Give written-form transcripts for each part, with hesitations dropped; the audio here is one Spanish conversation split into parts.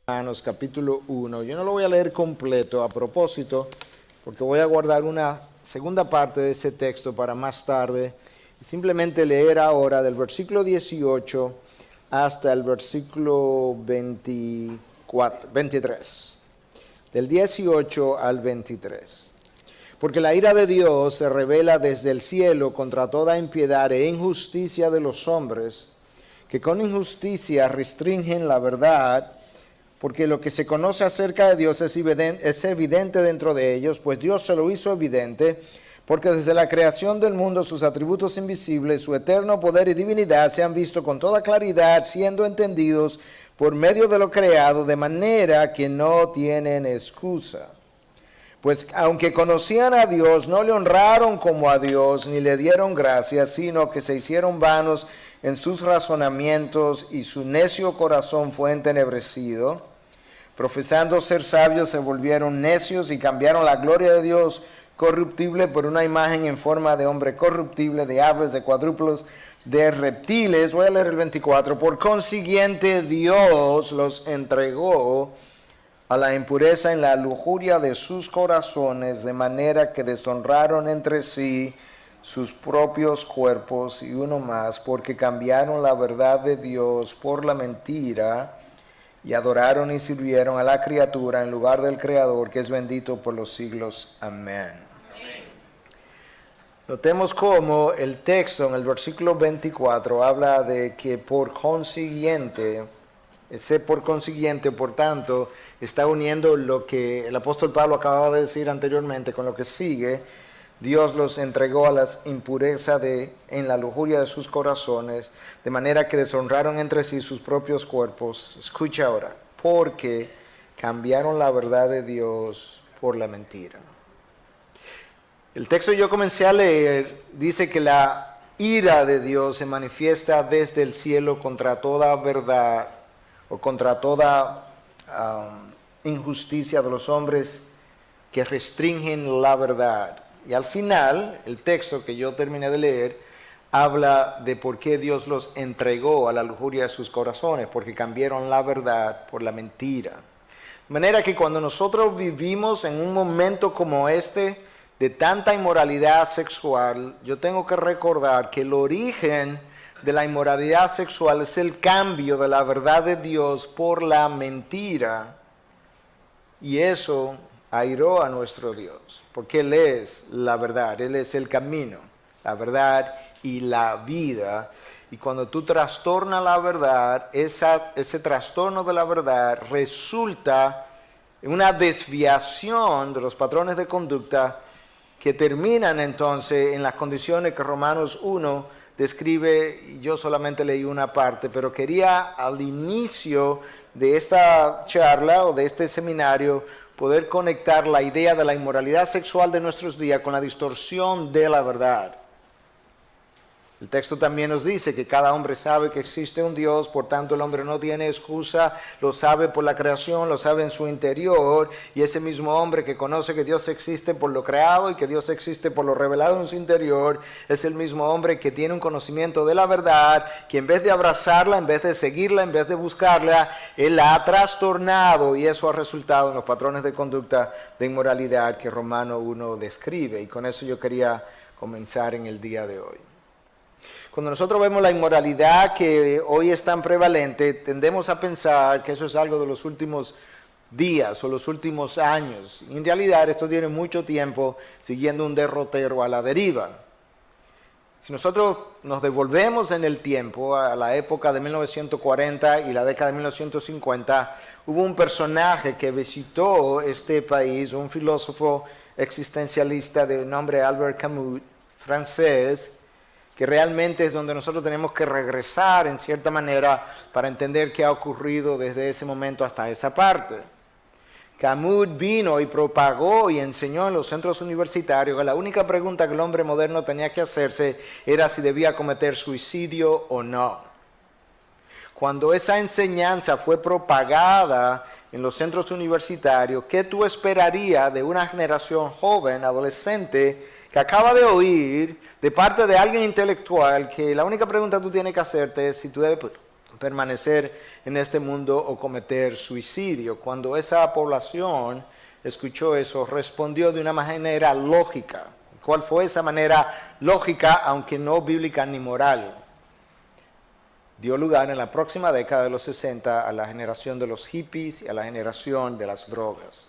Romanos capítulo 1. Yo no lo voy a leer completo a propósito, porque voy a guardar una segunda parte de ese texto para más tarde. Y simplemente leer ahora del versículo 18 hasta el versículo 23. Del 18 al 23. Porque la ira de Dios se revela desde el cielo contra toda impiedad e injusticia de los hombres, que con injusticia restringen la verdad, porque lo que se conoce acerca de Dios es evidente dentro de ellos, pues Dios se lo hizo evidente, porque desde la creación del mundo sus atributos invisibles, su eterno poder y divinidad se han visto con toda claridad, siendo entendidos por medio de lo creado, de manera que no tienen excusa. Pues aunque conocían a Dios, no le honraron como a Dios, ni le dieron gracias, sino que se hicieron vanos en sus razonamientos, y su necio corazón fue entenebrecido. Profesando ser sabios, se volvieron necios y cambiaron la gloria de Dios corruptible por una imagen en forma de hombre corruptible, de aves, de cuadrúpedos, de reptiles. Voy a leer el 24. Por consiguiente, Dios los entregó a la impureza en la lujuria de sus corazones, de manera que deshonraron entre sí sus propios cuerpos, y uno más, porque cambiaron la verdad de Dios por la mentira, y adoraron y sirvieron a la criatura en lugar del Creador, que es bendito por los siglos. Amén. Notemos cómo el texto en el versículo 24 habla de que por consiguiente, por tanto, está uniendo lo que el apóstol Pablo acababa de decir anteriormente con lo que sigue. Dios los entregó a las impurezas en la lujuria de sus corazones, de manera que deshonraron entre sí sus propios cuerpos. Escucha ahora, porque cambiaron la verdad de Dios por la mentira. El texto que yo comencé a leer dice que la ira de Dios se manifiesta desde el cielo contra toda verdad o contra toda injusticia de los hombres que restringen la verdad. Y al final, el texto que yo terminé de leer habla de por qué Dios los entregó a la lujuria de sus corazones, porque cambiaron la verdad por la mentira. De manera que cuando nosotros vivimos en un momento como este, de tanta inmoralidad sexual, yo tengo que recordar que el origen de la inmoralidad sexual es el cambio de la verdad de Dios por la mentira. Y eso airó a nuestro Dios, porque Él es la verdad, Él es el camino, la verdad y la vida. Y cuando tú trastornas la verdad, ese trastorno de la verdad resulta en una desviación de los patrones de conducta que terminan entonces en las condiciones que Romanos 1 describe. Y yo solamente leí una parte, pero quería al inicio de esta charla o de este seminario poder conectar la idea de la inmoralidad sexual de nuestros días con la distorsión de la verdad. El texto también nos dice que cada hombre sabe que existe un Dios, por tanto el hombre no tiene excusa, lo sabe por la creación, lo sabe en su interior, y ese mismo hombre que conoce que Dios existe por lo creado y que Dios existe por lo revelado en su interior, es el mismo hombre que tiene un conocimiento de la verdad, que en vez de abrazarla, en vez de seguirla, en vez de buscarla, él la ha trastornado, y eso ha resultado en los patrones de conducta de inmoralidad que Romano 1 describe. Y con eso yo quería comenzar en el día de hoy. Cuando nosotros vemos la inmoralidad que hoy es tan prevalente, tendemos a pensar que eso es algo de los últimos días o los últimos años. Y en realidad esto tiene mucho tiempo siguiendo un derrotero a la deriva. Si nosotros nos devolvemos en el tiempo a la época de 1940 y la década de 1950, hubo un personaje que visitó este país, un filósofo existencialista de nombre Albert Camus, francés, que realmente es donde nosotros tenemos que regresar en cierta manera para entender qué ha ocurrido desde ese momento hasta esa parte. Camus vino y propagó y enseñó en los centros universitarios que la única pregunta que el hombre moderno tenía que hacerse era si debía cometer suicidio o no. Cuando esa enseñanza fue propagada en los centros universitarios, ¿qué tú esperarías de una generación joven, adolescente, que acaba de oír de parte de alguien intelectual que la única pregunta que tú tienes que hacerte es si tú debes permanecer en este mundo o cometer suicidio. Cuando esa población escuchó eso, respondió de una manera lógica. ¿Cuál fue esa manera lógica, aunque no bíblica ni moral? Dio lugar en la próxima década de los 60 a la generación de los hippies y a la generación de las drogas.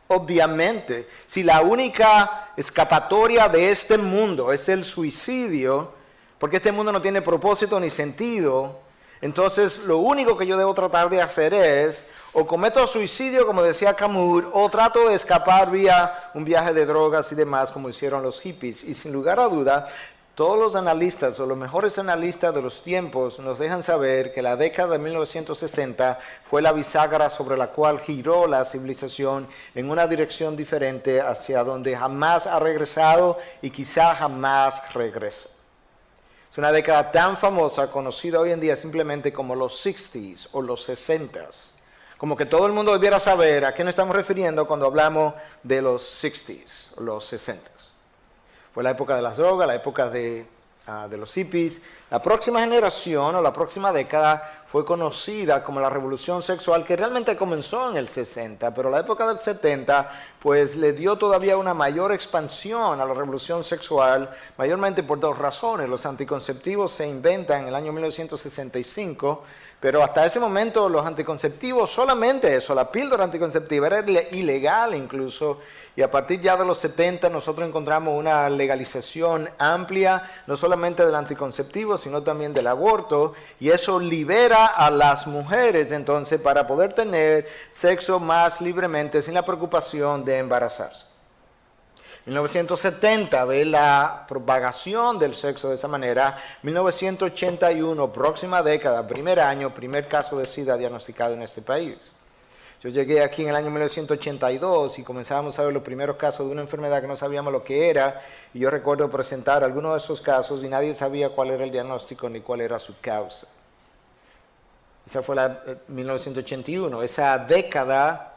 Obviamente, si la única escapatoria de este mundo es el suicidio, porque este mundo no tiene propósito ni sentido, entonces lo único que yo debo tratar de hacer es, o cometo suicidio, como decía Camus, o trato de escapar vía un viaje de drogas y demás, como hicieron los hippies. Y sin lugar a duda, todos los analistas, o los mejores analistas de los tiempos, nos dejan saber que la década de 1960 fue la bisagra sobre la cual giró la civilización en una dirección diferente hacia donde jamás ha regresado y quizá jamás regrese. Es una década tan famosa, conocida hoy en día simplemente como los 60s o los 60s. Como que todo el mundo debiera saber a qué nos estamos refiriendo cuando hablamos de los 60s o los 60s. Fue la época de las drogas, la época de los hippies. La próxima generación o la próxima década fue conocida como la revolución sexual, que realmente comenzó en el 60, pero la época del 70 pues le dio todavía una mayor expansión a la revolución sexual, mayormente por dos razones. Los anticonceptivos se inventan en el año 1965, pero hasta ese momento los anticonceptivos, solamente eso, la píldora anticonceptiva era ilegal incluso, y a partir ya de los 70 nosotros encontramos una legalización amplia, no solamente del anticonceptivo, sino también del aborto, y eso libera a las mujeres entonces para poder tener sexo más libremente, sin la preocupación de embarazarse. 1970 ve la propagación del sexo de esa manera. 1981, próxima década, primer año, primer caso de SIDA diagnosticado en este país. Yo llegué aquí en el año 1982 y comenzábamos a ver los primeros casos de una enfermedad que no sabíamos lo que era, y yo recuerdo presentar algunos de esos casos y nadie sabía cuál era el diagnóstico ni cuál era su causa. Esa fue la 1981, esa década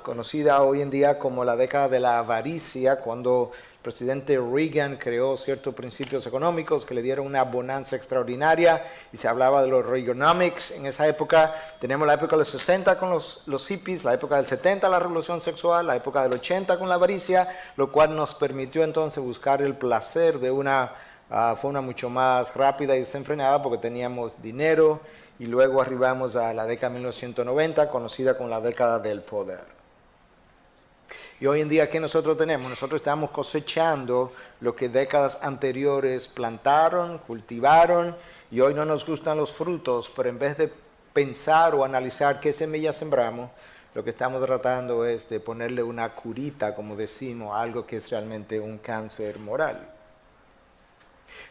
conocida hoy en día como la década de la avaricia, cuando el presidente Reagan creó ciertos principios económicos que le dieron una bonanza extraordinaria, y se hablaba de los Reaganomics en esa época. Tenemos la época de los 60 con los hippies, la época del 70 la revolución sexual, la época del 80 con la avaricia, lo cual nos permitió entonces buscar el placer de una forma mucho más rápida y desenfrenada, porque teníamos dinero. Y luego arribamos a la década de 1990, conocida como la década del poder. Y hoy en día, ¿qué nosotros tenemos? Nosotros estamos cosechando lo que décadas anteriores plantaron, cultivaron, y hoy no nos gustan los frutos, pero en vez de pensar o analizar qué semillas sembramos, lo que estamos tratando es de ponerle una curita, como decimos, a algo que es realmente un cáncer moral.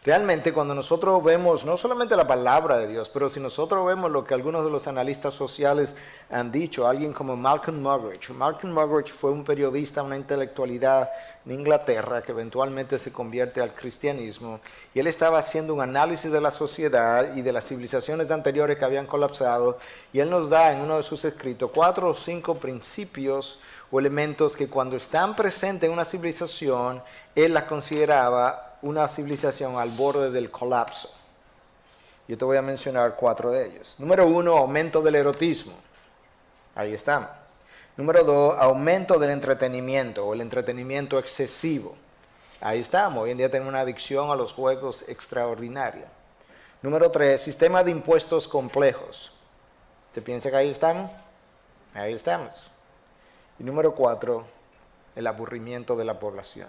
Realmente cuando nosotros vemos no solamente la palabra de Dios, pero si nosotros vemos lo que algunos de los analistas sociales han dicho, alguien como Malcolm Muggeridge. Malcolm Muggeridge fue un periodista, una intelectualidad en Inglaterra que eventualmente se convierte al cristianismo, y él estaba haciendo un análisis de la sociedad y de las civilizaciones anteriores que habían colapsado, y él nos da en uno de sus escritos 4 o 5 principios o elementos que cuando están presentes en una civilización, él la consideraba una civilización al borde del colapso. Yo te voy a mencionar 4 de ellos. Número 1, aumento del erotismo. Ahí estamos. Número 2, aumento del entretenimiento o el entretenimiento excesivo. Ahí estamos. Hoy en día tenemos una adicción a los juegos extraordinaria. Número 3, sistema de impuestos complejos. ¿Te piensa que ahí estamos? Ahí estamos. Y número 4, el aburrimiento de la población.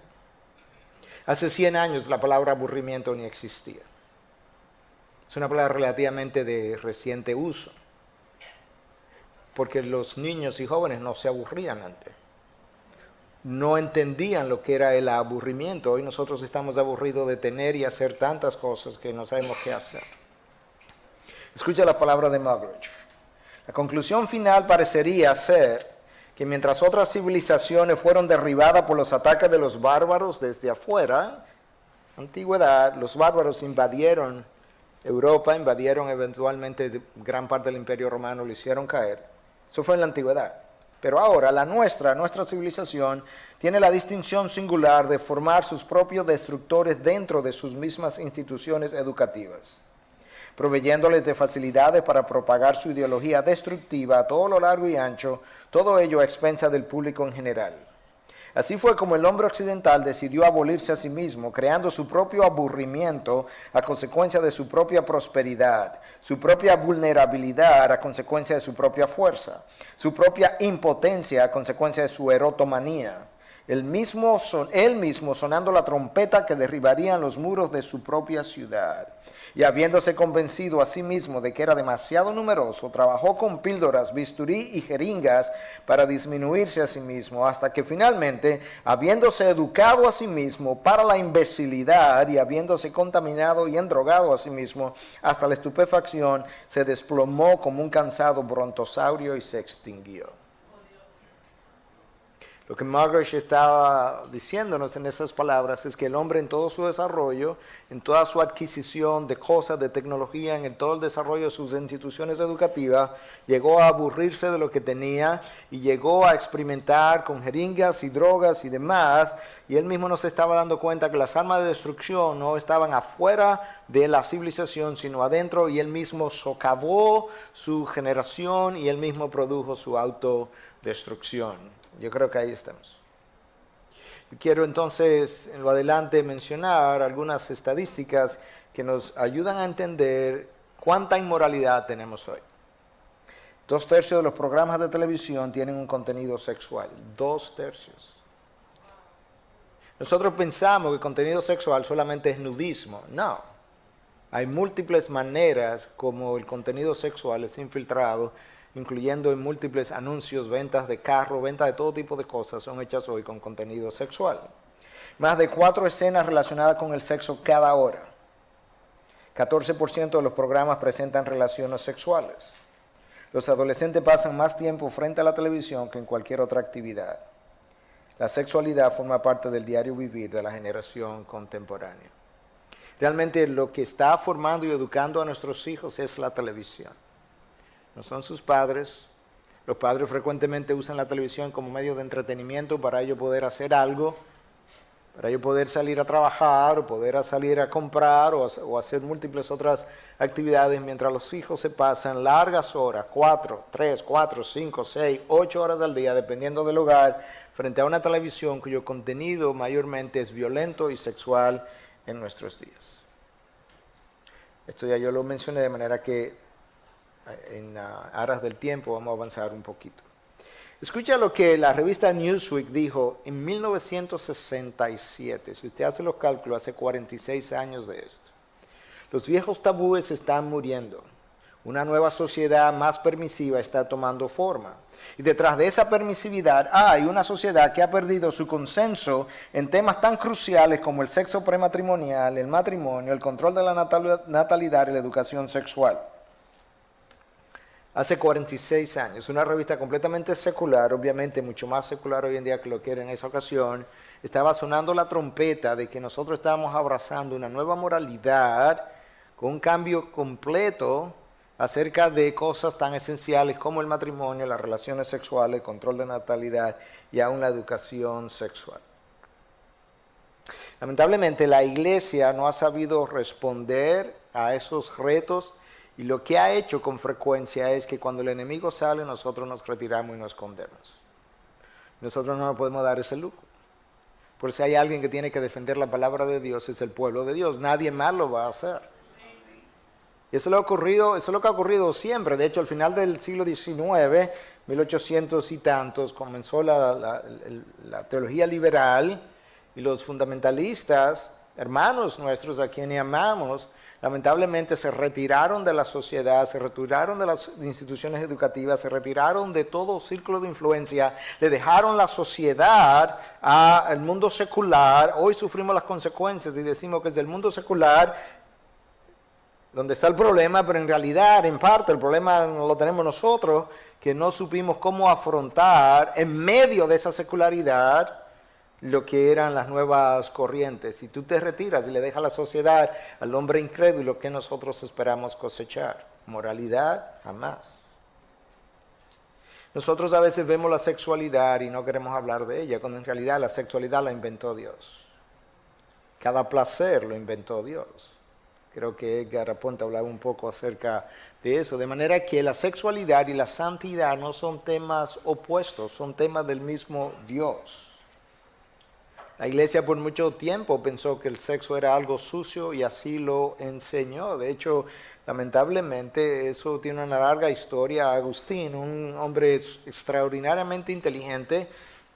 Hace 100 años la palabra aburrimiento ni existía. Es una palabra relativamente de reciente uso, porque los niños y jóvenes no se aburrían antes. No entendían lo que era el aburrimiento. Hoy nosotros estamos aburridos de tener y hacer tantas cosas que no sabemos qué hacer. Escucha la palabra de Muggeridge. La conclusión final parecería ser que mientras otras civilizaciones fueron derribadas por los ataques de los bárbaros desde afuera, antigüedad, los bárbaros invadieron Europa, invadieron eventualmente gran parte del Imperio Romano, lo hicieron caer. Eso fue en la antigüedad. Pero ahora nuestra civilización tiene la distinción singular de formar sus propios destructores dentro de sus mismas instituciones educativas. proveyéndoles de facilidades para propagar su ideología destructiva a todo lo largo y ancho, todo ello a expensas del público en general. Así fue como el hombre occidental decidió abolirse a sí mismo, creando su propio aburrimiento a consecuencia de su propia prosperidad, su propia vulnerabilidad a consecuencia de su propia fuerza, su propia impotencia a consecuencia de su erotomanía, él mismo sonando la trompeta que derribarían los muros de su propia ciudad. Y habiéndose convencido a sí mismo de que era demasiado numeroso, trabajó con píldoras, bisturí y jeringas para disminuirse a sí mismo, hasta que finalmente, habiéndose educado a sí mismo para la imbecilidad y habiéndose contaminado y endrogado a sí mismo hasta la estupefacción, se desplomó como un cansado brontosaurio y se extinguió. Lo que Margaret estaba diciéndonos en esas palabras es que el hombre en todo su desarrollo, en toda su adquisición de cosas, de tecnología, en todo el desarrollo de sus instituciones educativas, llegó a aburrirse de lo que tenía y llegó a experimentar con jeringas y drogas y demás, y él mismo no se estaba dando cuenta que las armas de destrucción no estaban afuera de la civilización, sino adentro, y él mismo socavó su generación y él mismo produjo su autodestrucción. Yo creo que ahí estamos. Yo quiero entonces, en lo adelante, mencionar algunas estadísticas que nos ayudan a entender cuánta inmoralidad tenemos hoy. 2/3 de los programas de televisión tienen un contenido sexual. 2/3. Nosotros pensamos que el contenido sexual solamente es nudismo. No. Hay múltiples maneras como el contenido sexual es infiltrado, incluyendo en múltiples anuncios, ventas de carro, ventas de todo tipo de cosas, son hechas hoy con contenido sexual. Más de 4 escenas relacionadas con el sexo cada hora. 14% de los programas presentan relaciones sexuales. Los adolescentes pasan más tiempo frente a la televisión que en cualquier otra actividad. La sexualidad forma parte del diario vivir de la generación contemporánea. Realmente lo que está formando y educando a nuestros hijos es la televisión. No son sus padres. Los padres frecuentemente usan la televisión como medio de entretenimiento para ellos poder hacer algo, para ellos poder salir a trabajar, o poder salir a comprar, o hacer múltiples otras actividades, mientras los hijos se pasan largas horas, 3, 4, 5, 6, 8 horas al día, dependiendo del hogar, frente a una televisión cuyo contenido mayormente es violento y sexual en nuestros días. Esto ya yo lo mencioné, de manera que en aras del tiempo vamos a avanzar un poquito. Escucha lo que la revista Newsweek dijo en 1967. Si usted hace los cálculos, hace 46 años de esto. Los viejos tabúes están muriendo. Una nueva sociedad más permisiva está tomando forma. Y detrás de esa permisividad hay una sociedad que ha perdido su consenso en temas tan cruciales como el sexo prematrimonial, el matrimonio, el control de la natalidad y la educación sexual. Hace 46 años, una revista completamente secular, obviamente mucho más secular hoy en día que lo que era en esa ocasión, estaba sonando la trompeta de que nosotros estábamos abrazando una nueva moralidad con un cambio completo acerca de cosas tan esenciales como el matrimonio, las relaciones sexuales, el control de natalidad y aún la educación sexual. Lamentablemente la iglesia no ha sabido responder a esos retos. Y lo que ha hecho con frecuencia es que cuando el enemigo sale, nosotros nos retiramos y nos escondemos. Nosotros no nos podemos dar ese lujo. Por si hay alguien que tiene que defender la palabra de Dios, es el pueblo de Dios. Nadie más lo va a hacer. Y eso es lo que ha ocurrido siempre. De hecho, al final del siglo XIX, 1800 y tantos, comenzó la teología liberal y los fundamentalistas, hermanos nuestros a quienes amamos, lamentablemente se retiraron de la sociedad, se retiraron de las instituciones educativas, se retiraron de todo círculo de influencia, le dejaron la sociedad al mundo secular. Hoy sufrimos las consecuencias y decimos que es del mundo secular donde está el problema, pero en realidad, en parte, el problema lo tenemos nosotros, que no supimos cómo afrontar en medio de esa secularidad lo que eran las nuevas corrientes. Si tú te retiras y le dejas la sociedad al hombre incrédulo, ¿qué nosotros esperamos cosechar? Moralidad, jamás. Nosotros a veces vemos la sexualidad y no queremos hablar de ella, cuando en realidad la sexualidad la inventó Dios. Cada placer lo inventó Dios. Creo que Edgar Aponte hablaba un poco acerca de eso, de manera que la sexualidad y la santidad no son temas opuestos, son temas del mismo Dios. La iglesia por mucho tiempo pensó que el sexo era algo sucio y así lo enseñó. De hecho, lamentablemente eso tiene una larga historia. Agustín, un hombre extraordinariamente inteligente,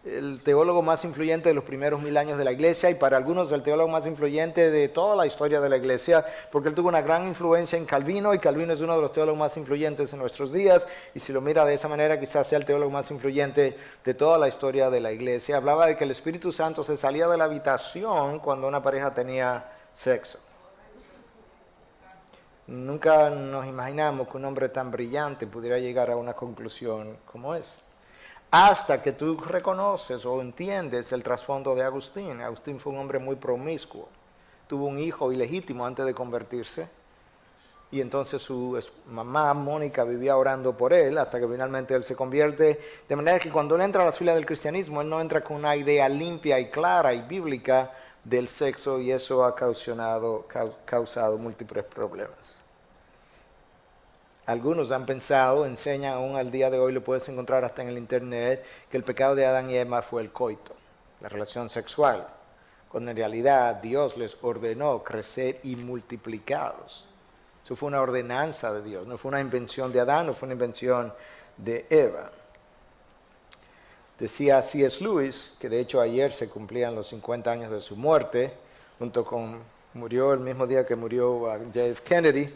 el teólogo más influyente de los primeros 1000 años de la iglesia y para algunos el teólogo más influyente de toda la historia de la iglesia, porque él tuvo una gran influencia en Calvino y Calvino es uno de los teólogos más influyentes en nuestros días y si lo mira de esa manera quizás sea el teólogo más influyente de toda la historia de la iglesia. Hablaba de que el Espíritu Santo se salía de la habitación cuando una pareja tenía sexo. Nunca nos imaginamos que un hombre tan brillante pudiera llegar a una conclusión como esa. Hasta que tú reconoces o entiendes el trasfondo de Agustín. Agustín fue un hombre muy promiscuo. Tuvo un hijo ilegítimo antes de convertirse. Y entonces su mamá, Mónica, vivía orando por él hasta que finalmente él se convierte. De manera que cuando él entra a la fila del cristianismo, él no entra con una idea limpia y clara y bíblica del sexo y eso ha causado múltiples problemas. Algunos han pensado, enseñan aún al día de hoy, lo puedes encontrar hasta en el internet, que el pecado de Adán y Eva fue el coito, la relación sexual, cuando en realidad Dios les ordenó crecer y multiplicaros. Eso fue una ordenanza de Dios, no fue una invención de Adán, no fue una invención de Eva. Decía C.S. Lewis, que de hecho ayer se cumplían los 50 años de su muerte, murió el mismo día que murió J.F. Kennedy.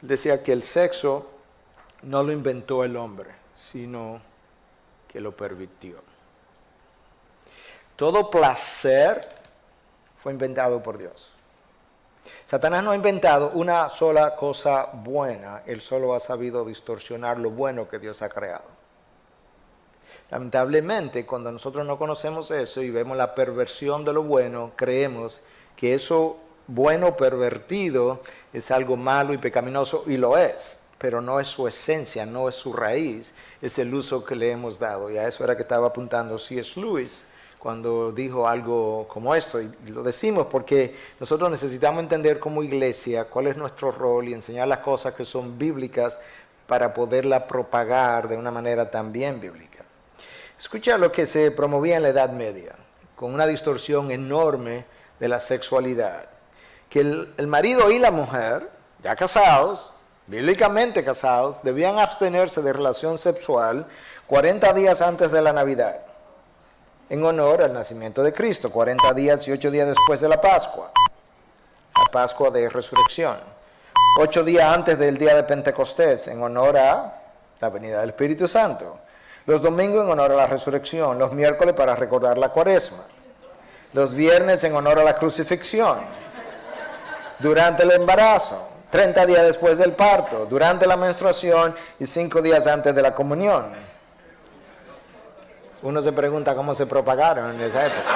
Él decía que el sexo no lo inventó el hombre, sino que lo pervirtió. Todo placer fue inventado por Dios. Satanás no ha inventado una sola cosa buena, él solo ha sabido distorsionar lo bueno que Dios ha creado. Lamentablemente, cuando nosotros no conocemos eso y vemos la perversión de lo bueno, creemos que eso bueno pervertido es algo malo y pecaminoso, y lo es, pero no es su esencia, no es su raíz, es el uso que le hemos dado. Y a eso era que estaba apuntando C.S. Lewis cuando dijo algo como esto, y lo decimos porque nosotros necesitamos entender como iglesia cuál es nuestro rol y enseñar las cosas que son bíblicas para poderla propagar de una manera también bíblica. Escucha lo que se promovía en la Edad Media, con una distorsión enorme de la sexualidad. Que el marido y la mujer, ya casados, bíblicamente casados, debían abstenerse de relación sexual 40 días antes de la Navidad, en honor al nacimiento de Cristo, 40 días y 8 días después de la Pascua de Resurrección, 8 días antes del día de Pentecostés, en honor a la venida del Espíritu Santo, los domingos en honor a la Resurrección, los miércoles para recordar la Cuaresma, los viernes en honor a la crucifixión, durante el embarazo, 30 días después del parto, durante la menstruación y 5 días antes de la comunión. Uno se pregunta cómo se propagaron en esa época.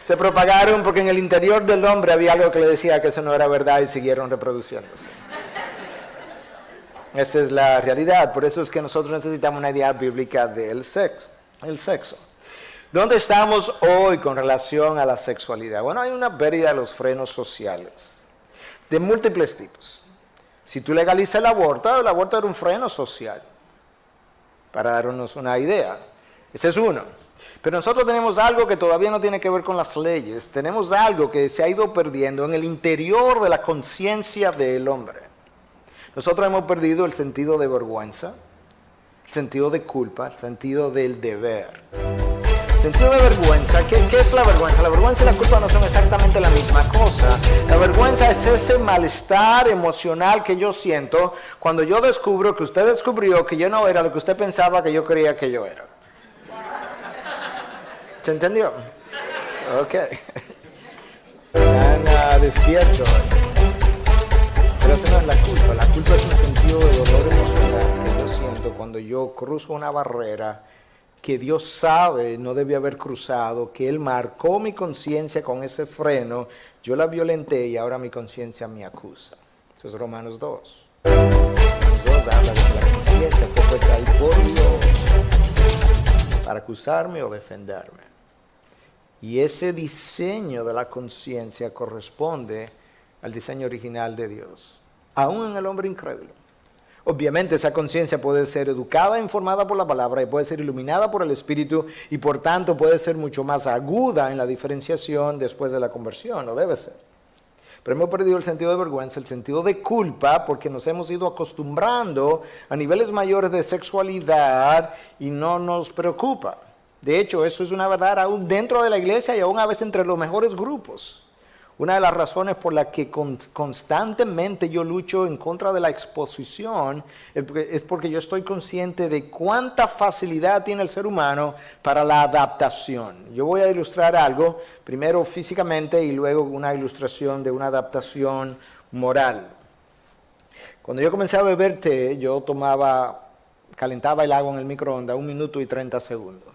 Se propagaron porque en el interior del hombre había algo que le decía que eso no era verdad y siguieron reproduciéndose. Esa es la realidad, por eso es que nosotros necesitamos una idea bíblica del sexo. ¿Dónde estamos hoy con relación a la sexualidad? Bueno, hay una pérdida de los frenos sociales, de múltiples tipos. Si tú legalizas el aborto era un freno social, para darnos una idea. Ese es uno. Pero nosotros tenemos algo que todavía no tiene que ver con las leyes, tenemos algo que se ha ido perdiendo en el interior de la conciencia del hombre. Nosotros hemos perdido el sentido de vergüenza, el sentido de culpa, el sentido del deber. Sentido de vergüenza, ¿qué es la vergüenza? La vergüenza y la culpa no son exactamente la misma cosa. La vergüenza es ese malestar emocional que yo siento cuando yo descubro que usted descubrió que yo no era lo que usted pensaba que yo creía que yo era. ¿Se entendió? Ok. Están despiertos. Pero eso no es la culpa. La culpa es un sentido de dolor emocional que yo siento cuando yo cruzo una barrera que Dios sabe no debía haber cruzado, que Él marcó mi conciencia con ese freno, yo la violenté y ahora mi conciencia me acusa. Eso es Romanos 2. Romanos 2 habla de que la conciencia fue puesta ahí por Dios para acusarme o defenderme. Y ese diseño de la conciencia corresponde al diseño original de Dios, aún en el hombre incrédulo. Obviamente esa conciencia puede ser educada e informada por la palabra y puede ser iluminada por el Espíritu y por tanto puede ser mucho más aguda en la diferenciación después de la conversión, lo debe ser. Pero hemos perdido el sentido de vergüenza, el sentido de culpa, porque nos hemos ido acostumbrando a niveles mayores de sexualidad y no nos preocupa. De hecho, eso es una verdad aún dentro de la iglesia y aún a veces entre los mejores grupos. Una de las razones por las que constantemente yo lucho en contra de la exposición es porque yo estoy consciente de cuánta facilidad tiene el ser humano para la adaptación. Yo voy a ilustrar algo, primero físicamente y luego una ilustración de una adaptación moral. Cuando yo comencé a beber té, yo calentaba el agua en el microondas 1 minuto y 30 segundos.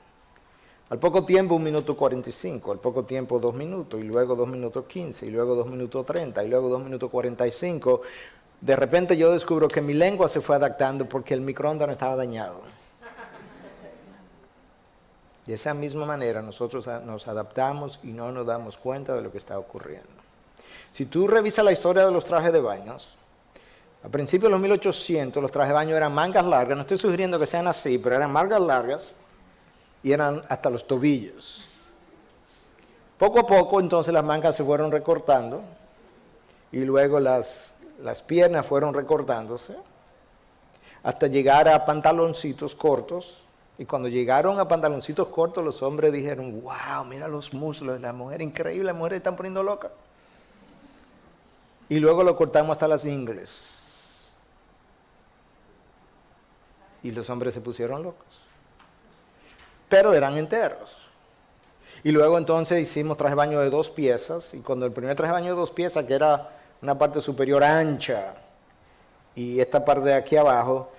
Al poco tiempo 1 minuto 45, al poco tiempo 2 minutos, y luego 2 minutos 15, y luego 2 minutos 30, y luego 2 minutos 45. De repente yo descubro que mi lengua se fue adaptando porque el microondas no estaba dañado. De esa misma manera nosotros nos adaptamos y no nos damos cuenta de lo que está ocurriendo. Si tú revisas la historia de los trajes de baños, a principios de los 1800 los trajes de baño eran mangas largas, no estoy sugiriendo que sean así, pero eran mangas largas, y eran hasta los tobillos. Poco a poco entonces las mangas se fueron recortando y luego las piernas fueron recortándose hasta llegar a pantaloncitos cortos. Y cuando llegaron a pantaloncitos cortos los hombres dijeron, wow, mira los muslos de la mujer, increíble, las mujeres están poniendo locas. Y luego lo cortamos hasta las ingles. Y los hombres se pusieron locos. Pero eran enteros. Y luego entonces hicimos traje de baño de 2 piezas, y cuando el primer traje de baño de 2 piezas, que era una parte superior ancha, y esta parte de aquí abajo,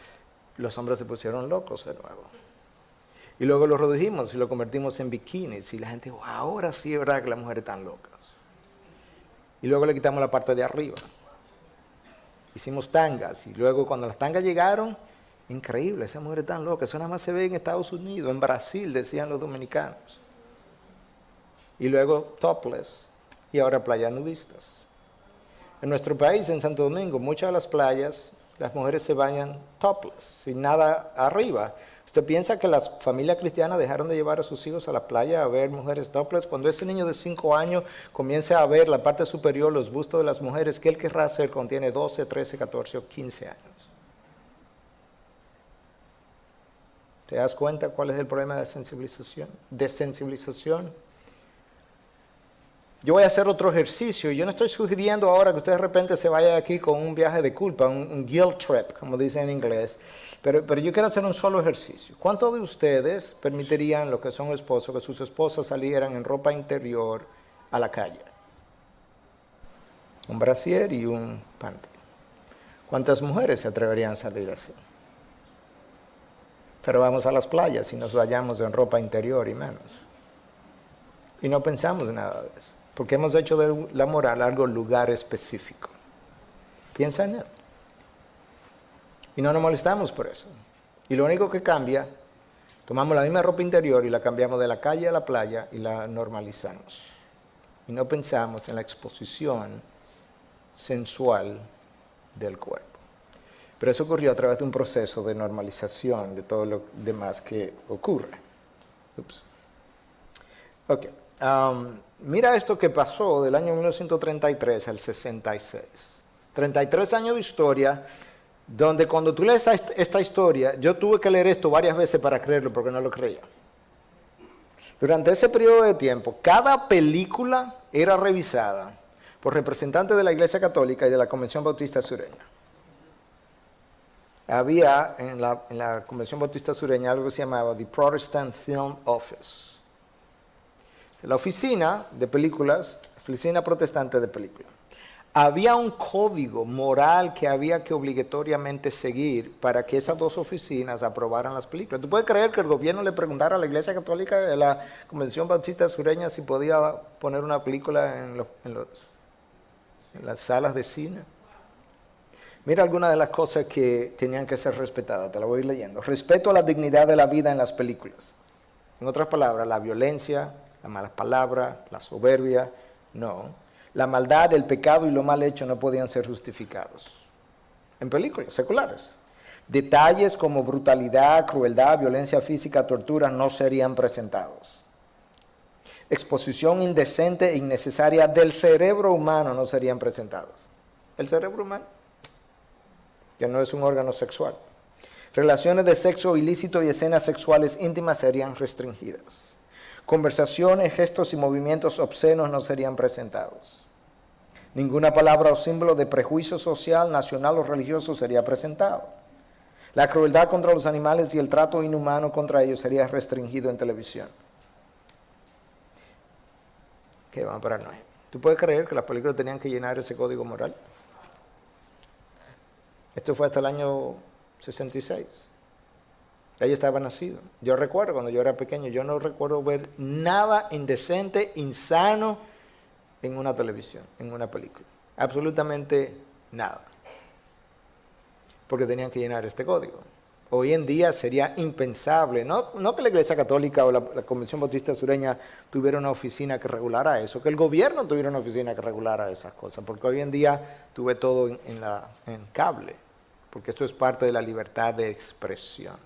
los hombres se pusieron locos de nuevo. Y luego lo redujimos y lo convertimos en bikinis, y la gente, wow, ahora sí es verdad que las mujeres están locas. Y luego le quitamos la parte de arriba. Hicimos tangas, y luego cuando las tangas llegaron, increíble, esas mujeres están locas, eso nada más se ve en Estados Unidos, en Brasil, decían los dominicanos. Y luego topless, y ahora playas nudistas. En nuestro país, en Santo Domingo, muchas de las playas, las mujeres se bañan topless, sin nada arriba. ¿Usted piensa que las familias cristianas dejaron de llevar a sus hijos a la playa a ver mujeres topless? Cuando ese niño de 5 años comience a ver la parte superior, los bustos de las mujeres, ¿qué él querrá hacer cuando tiene 12, 13, 14 o 15 años? ¿Te das cuenta cuál es el problema de desensibilización? Yo voy a hacer otro ejercicio. Yo no estoy sugiriendo ahora que usted de repente se vaya de aquí con un viaje de culpa, un guilt trip, como dicen en inglés. Pero yo quiero hacer un solo ejercicio. ¿Cuántos de ustedes permitirían, los que son esposos, que sus esposas salieran en ropa interior a la calle? Un brasier y un panty. ¿Cuántas mujeres se atreverían a salir así? Pero vamos a las playas y nos vayamos en ropa interior y menos. Y no pensamos en nada de eso. Porque hemos hecho de la moral algo lugar específico. Piensa en él. Y no nos molestamos por eso. Y lo único que cambia, tomamos la misma ropa interior y la cambiamos de la calle a la playa y la normalizamos. Y no pensamos en la exposición sensual del cuerpo. Pero eso ocurrió a través de un proceso de normalización de todo lo demás que ocurre. Ups. Ok. Mira esto que pasó del año 1933 al 66. 33 años de historia, donde cuando tú lees esta historia, yo tuve que leer esto varias veces para creerlo, porque no lo creía. Durante ese periodo de tiempo, cada película era revisada por representantes de la Iglesia Católica y de la Convención Bautista Sureña. Había en la Convención Bautista Sureña algo que se llamaba The Protestant Film Office. La oficina de películas, oficina protestante de películas. Había un código moral que había que obligatoriamente seguir para que esas dos oficinas aprobaran las películas. ¿Tú puedes creer que el gobierno le preguntara a la Iglesia Católica de la Convención Bautista Sureña si podía poner una película en las salas de cine? Mira algunas de las cosas que tenían que ser respetadas, te la voy a ir leyendo. Respeto a la dignidad de la vida en las películas. En otras palabras, la violencia, las malas palabras, la soberbia, no. La maldad, el pecado y lo mal hecho no podían ser justificados. En películas seculares. Detalles como brutalidad, crueldad, violencia física, torturas no serían presentados. Exposición indecente e innecesaria del cerebro humano no serían presentados. El cerebro humano, que no es un órgano sexual. Relaciones de sexo ilícito y escenas sexuales íntimas serían restringidas. Conversaciones, gestos y movimientos obscenos no serían presentados. Ninguna palabra o símbolo de prejuicio social, nacional o religioso sería presentado. La crueldad contra los animales y el trato inhumano contra ellos sería restringido en televisión. ¿Qué van a pararnos? ¿Tú puedes creer que las películas tenían que llenar ese código moral? Esto fue hasta el año 66. Ya yo estaba nacido. Yo recuerdo cuando yo era pequeño, yo no recuerdo ver nada indecente, insano en una televisión, en una película. Absolutamente nada. Porque tenían que llenar este código. Hoy en día sería impensable, no que la Iglesia Católica o la Convención Bautista Sureña tuviera una oficina que regulara eso, que el gobierno tuviera una oficina que regulara esas cosas, porque hoy en día tú ves todo en cable, porque esto es parte de la libertad de expresión.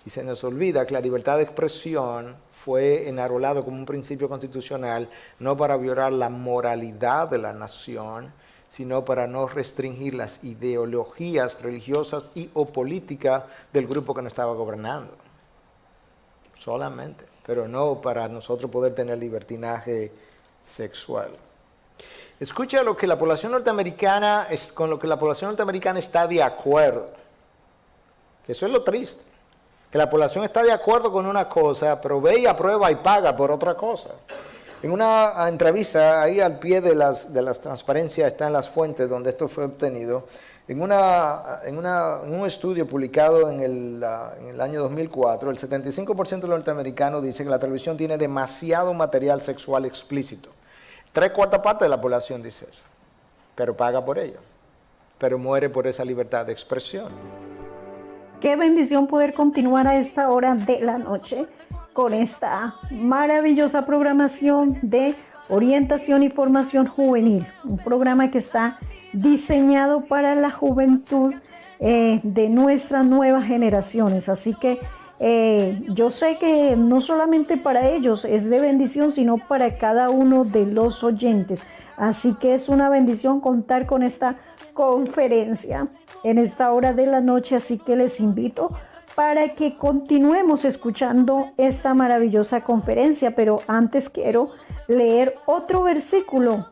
Y se nos olvida que la libertad de expresión fue enarbolado como un principio constitucional, no para violar la moralidad de la nación, sino para no restringir las ideologías religiosas y o políticas del grupo que nos estaba gobernando. Solamente, pero no para nosotros poder tener libertinaje sexual. Escucha lo que la población norteamericana, con lo que la población norteamericana está de acuerdo. Eso es lo triste. Que la población está de acuerdo con una cosa, pero ve y aprueba y paga por otra cosa. En una entrevista, ahí al pie de las transparencias están las fuentes donde esto fue obtenido, en un estudio publicado en el año 2004, el 75% de los norteamericanos dice que la televisión tiene demasiado material sexual explícito. 3/4 partes de la población dice eso, pero paga por ello, pero muere por esa libertad de expresión. Qué bendición poder continuar a esta hora de la noche con esta maravillosa programación de orientación y formación juvenil. Un programa que está diseñado para la juventud de nuestras nuevas generaciones. Así que yo sé que no solamente para ellos es de bendición, sino para cada uno de los oyentes. Así que es una bendición contar con esta conferencia en esta hora de la noche. Así que les invito para que continuemos escuchando esta maravillosa conferencia. Pero antes quiero leer otro versículo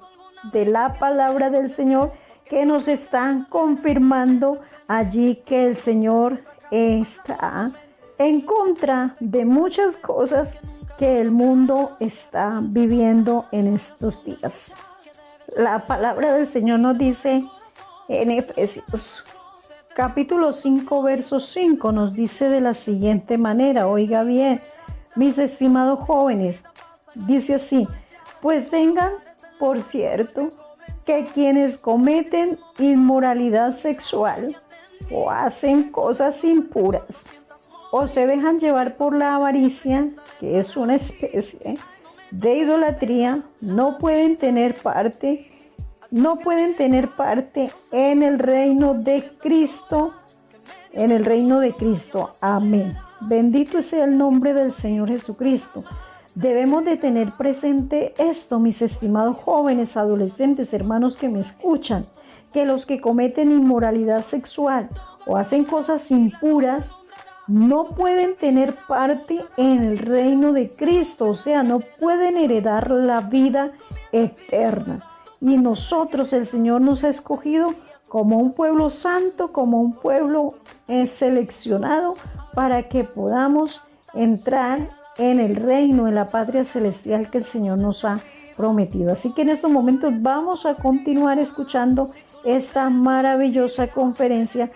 de la palabra del Señor que nos está confirmando allí que el Señor está en contra de muchas cosas que el mundo está viviendo en estos días. La palabra del Señor nos dice en Efesios capítulo 5, verso 5, nos dice de la siguiente manera, oiga bien, mis estimados jóvenes, dice así: pues tengan por cierto que quienes cometen inmoralidad sexual o hacen cosas impuras o se dejan llevar por la avaricia, que es una especie de idolatría, no pueden tener parte en el reino de Cristo, Amén. Bendito sea el nombre del Señor Jesucristo. Debemos de tener presente esto, mis estimados jóvenes, adolescentes, hermanos que me escuchan, que los que cometen inmoralidad sexual o hacen cosas impuras no pueden tener parte en el reino de Cristo, o sea, no pueden heredar la vida eterna. Y nosotros, el Señor nos ha escogido como un pueblo santo, como un pueblo seleccionado para que podamos entrar en el reino, en la patria celestial que el Señor nos ha prometido. Así que en estos momentos vamos a continuar escuchando esta maravillosa conferencia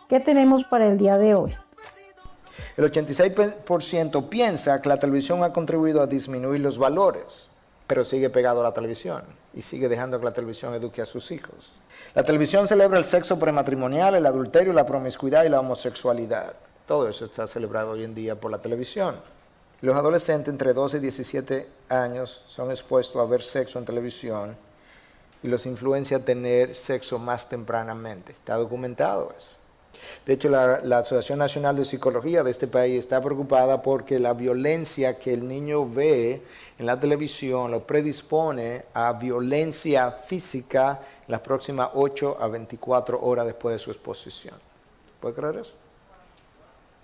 que tenemos para el día de hoy. El 86% piensa que la televisión ha contribuido a disminuir los valores, pero sigue pegado a la televisión y sigue dejando que la televisión eduque a sus hijos. La televisión celebra el sexo prematrimonial, el adulterio, la promiscuidad y la homosexualidad. Todo eso está celebrado hoy en día por la televisión. Los adolescentes entre 12 y 17 años son expuestos a ver sexo en televisión y los influencia a tener sexo más tempranamente. Está documentado eso. De hecho, la Asociación Nacional de Psicología de este país está preocupada porque la violencia que el niño ve en la televisión lo predispone a violencia física en las próximas 8 a 24 horas después de su exposición. ¿Puede creer eso?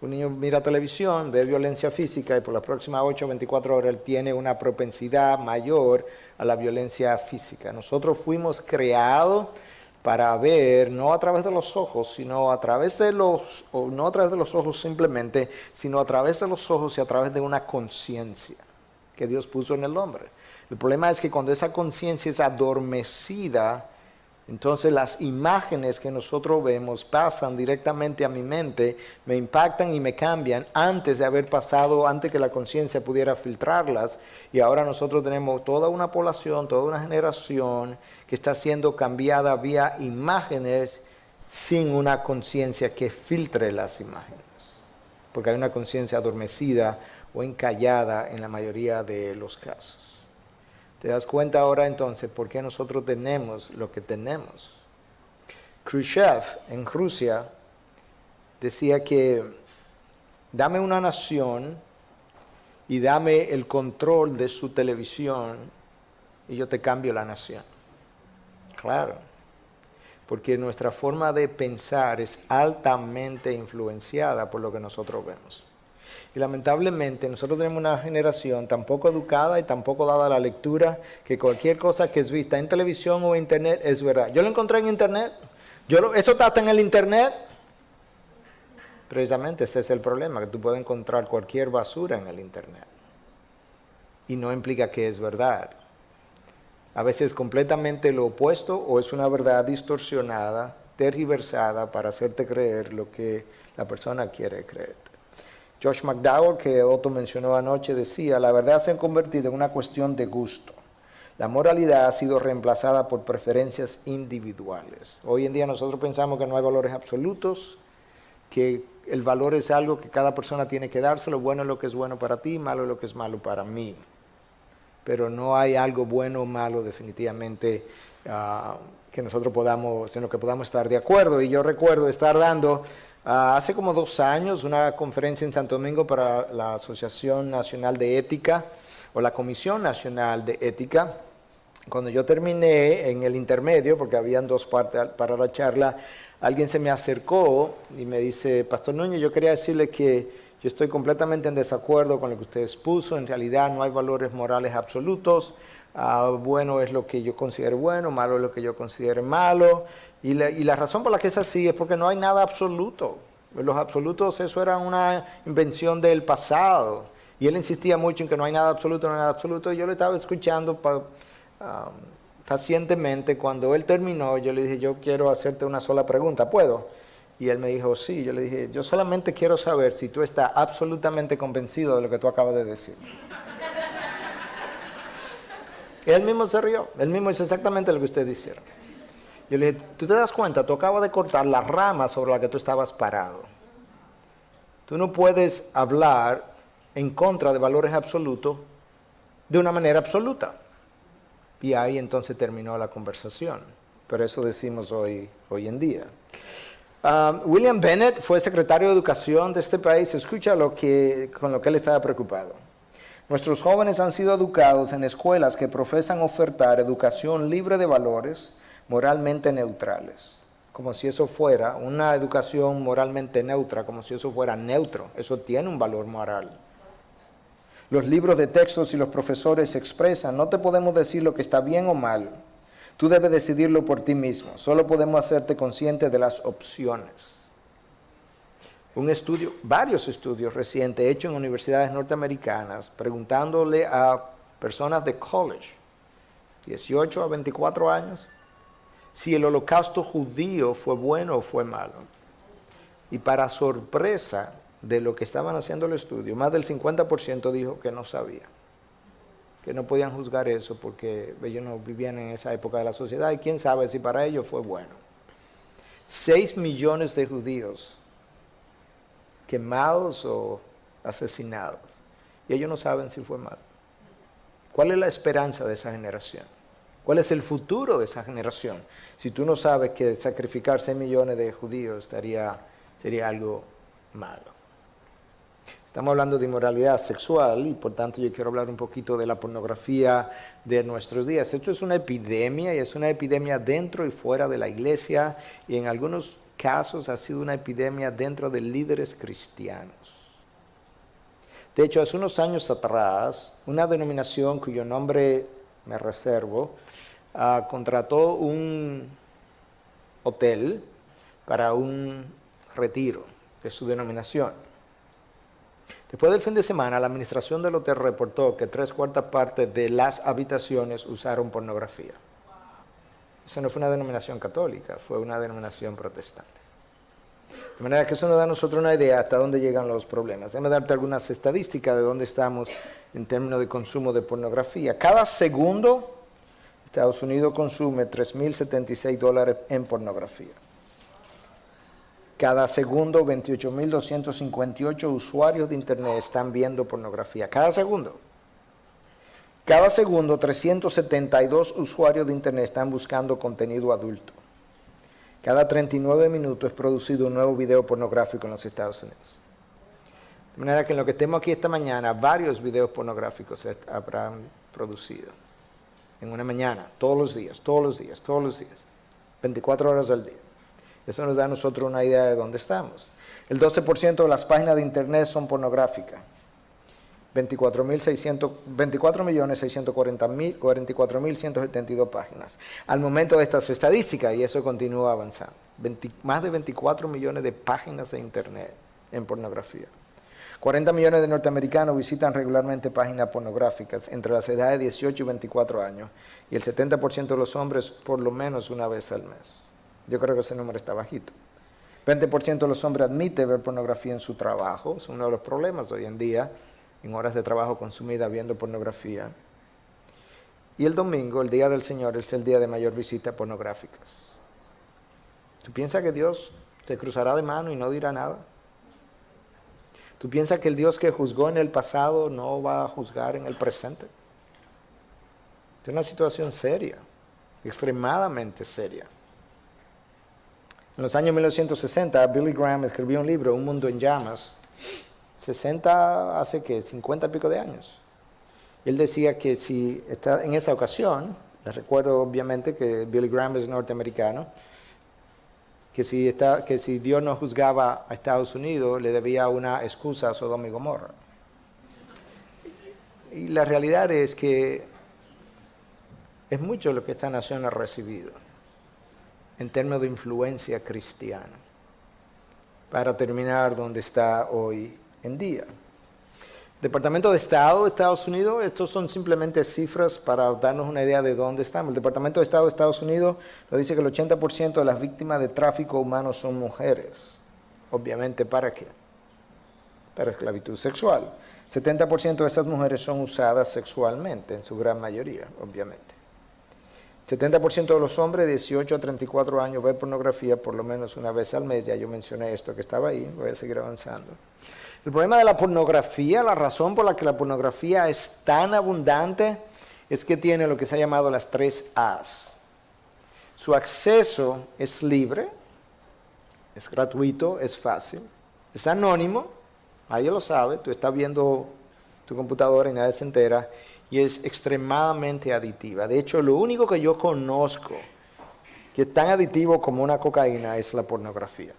Un niño mira televisión, ve violencia física y por las próximas 8 o 24 horas él tiene una propensidad mayor a la violencia física. Nosotros fuimos creados para ver, no a través de los ojos, sino a través de no a través de los ojos simplemente, sino a través de los ojos y a través de una conciencia que Dios puso en el hombre. El problema es que cuando esa conciencia es adormecida, entonces las imágenes que nosotros vemos pasan directamente a mi mente, me impactan y me cambian antes de haber pasado, antes que la conciencia pudiera filtrarlas. Y ahora nosotros tenemos toda una población, toda una generación que está siendo cambiada vía imágenes sin una conciencia que filtre las imágenes. Porque hay una conciencia adormecida o encallada en la mayoría de los casos. ¿Te das cuenta ahora entonces por qué nosotros tenemos lo que tenemos? Khrushchev en Rusia decía que dame una nación y dame el control de su televisión y yo te cambio la nación. Claro, porque nuestra forma de pensar es altamente influenciada por lo que nosotros vemos. Y lamentablemente nosotros tenemos una generación tan poco educada y tan poco dada a la lectura que cualquier cosa que es vista en televisión o en internet es verdad. Yo lo encontré en internet, esto está en el internet. Precisamente ese es el problema, que tú puedes encontrar cualquier basura en el internet. Y no implica que es verdad. A veces es completamente lo opuesto o es una verdad distorsionada, tergiversada para hacerte creer lo que la persona quiere creer. Josh McDowell, que Otto mencionó anoche, decía, la verdad se ha convertido en una cuestión de gusto. La moralidad ha sido reemplazada por preferencias individuales. Hoy en día nosotros pensamos que no hay valores absolutos, que el valor es algo que cada persona tiene que darse, lo bueno es lo que es bueno para ti, malo es lo que es malo para mí. Pero no hay algo bueno o malo definitivamente que nosotros en lo que podamos estar de acuerdo. Y yo recuerdo estar dando hace como 2 años una conferencia en Santo Domingo para la Asociación Nacional de Ética o la Comisión Nacional de Ética. Cuando yo terminé en el intermedio, porque habían 2 partes para la charla, alguien se me acercó y me dice, Pastor Núñez, yo quería decirle que yo estoy completamente en desacuerdo con lo que usted expuso. En realidad no hay valores morales absolutos. Bueno es lo que yo considero bueno, malo es lo que yo considero malo. Y la razón por la que es así es porque no hay nada absoluto. Los absolutos, eso era una invención del pasado. Y él insistía mucho en que no hay nada absoluto, no hay nada absoluto. Y yo le estaba escuchando pacientemente. Cuando él terminó, yo le dije, yo quiero hacerte una sola pregunta, ¿puedo? Y él me dijo, sí. Yo le dije, yo solamente quiero saber si tú estás absolutamente convencido de lo que tú acabas de decir. Y él mismo se rió, él mismo hizo exactamente lo que ustedes hicieron. Yo le dije, ¿tú te das cuenta? Tú acabas de cortar la rama sobre la que tú estabas parado. Tú no puedes hablar en contra de valores absolutos de una manera absoluta. Y ahí entonces terminó la conversación. Pero eso decimos hoy en día. William Bennett fue secretario de Educación de este país. Escucha con lo que él estaba preocupado. Nuestros jóvenes han sido educados en escuelas que profesan ofertar educación libre de valores, moralmente neutrales. Como si eso fuera una educación moralmente neutra, como si eso fuera neutro. Eso tiene un valor moral. Los libros de textos y los profesores expresan, no te podemos decir lo que está bien o mal. Tú debes decidirlo por ti mismo. Solo podemos hacerte consciente de las opciones. Varios estudios recientes hechos en universidades norteamericanas, preguntándole a personas de college, 18 a 24 años, si el holocausto judío fue bueno o fue malo. Y para sorpresa de lo que estaban haciendo el estudio, más del 50% dijo que no sabía, que no podían juzgar eso porque ellos no vivían en esa época de la sociedad y quién sabe si para ellos fue bueno. 6 millones de judíos quemados o asesinados. y ellos no saben si fue malo. ¿Cuál es la esperanza de esa generación? ¿Cuál es el futuro de esa generación? Si tú no sabes que sacrificar 6 millones de judíos sería algo malo. Estamos hablando de inmoralidad sexual y por tanto yo quiero hablar un poquito de la pornografía de nuestros días. Esto es una epidemia y es una epidemia dentro y fuera de la iglesia y en algunos casos ha sido una epidemia dentro de líderes cristianos. De hecho, hace unos años atrás, una denominación cuyo nombre me reservo, contrató un hotel para un retiro de su denominación. Después del fin de semana, la administración del hotel reportó que 3/4 partes de las habitaciones usaron pornografía. Eso no fue una denominación católica, fue una denominación protestante. De manera que eso nos da a nosotros una idea hasta dónde llegan los problemas. Déjame darte algunas estadísticas de dónde estamos en términos de consumo de pornografía. Cada segundo, Estados Unidos consume $3.076 en pornografía. Cada segundo, 28.258 usuarios de Internet están viendo pornografía. Cada segundo. Cada segundo, 372 usuarios de Internet están buscando contenido adulto. Cada 39 minutos es producido un nuevo video pornográfico en los Estados Unidos. De manera que en lo que estemos aquí esta mañana, varios videos pornográficos se habrán producido. En una mañana, todos los días, 24 horas al día. Eso nos da a nosotros una idea de dónde estamos. El 12% de las páginas de Internet son pornográficas. 24.644.172 páginas. Al momento de estas estadísticas, y eso continúa avanzando, más de 24 millones de páginas de Internet en pornografía. 40 millones de norteamericanos visitan regularmente páginas pornográficas entre las edades de 18 y 24 años, y el 70% de los hombres por lo menos una vez al mes. Yo creo que ese número está bajito. 20% de los hombres admiten ver pornografía en su trabajo. Es uno de los problemas hoy en día, en horas de trabajo consumidas viendo pornografía. Y el domingo, el día del Señor, es el día de mayor visita pornográficas. ¿Tú piensas que Dios te cruzará de mano y no dirá nada? ¿Tú piensas que el Dios que juzgó en el pasado no va a juzgar en el presente? Es una situación seria, extremadamente seria. En los años 1960, Billy Graham escribió un libro, Un mundo en llamas. 50 y pico de años. Él decía que si en esa ocasión, les recuerdo obviamente que Billy Graham es norteamericano, que si Dios no juzgaba a Estados Unidos, le debía una excusa a Sodoma y Gomorra. Y la realidad es que es mucho lo que esta nación ha recibido en términos de influencia cristiana, para terminar donde está hoy en día. Departamento de Estado de Estados Unidos, estos son simplemente cifras para darnos una idea de dónde estamos. El Departamento de Estado de Estados Unidos nos dice que el 80% de las víctimas de tráfico humano son mujeres. Obviamente, ¿para qué? Para esclavitud sexual. 70% de esas mujeres son usadas sexualmente, en su gran mayoría, obviamente. 70% de los hombres de 18 a 34 años ven pornografía por lo menos una vez al mes. Ya yo mencioné esto que estaba ahí, voy a seguir avanzando. El problema de la pornografía, la razón por la que la pornografía es tan abundante, es que tiene lo que se ha llamado las 3 A's. Su acceso es libre, es gratuito, es fácil, es anónimo, nadie lo sabe, tú estás viendo tu computadora y nadie se entera, y es extremadamente aditiva. De hecho, lo único que yo conozco que es tan aditivo como una cocaína es la pornografía.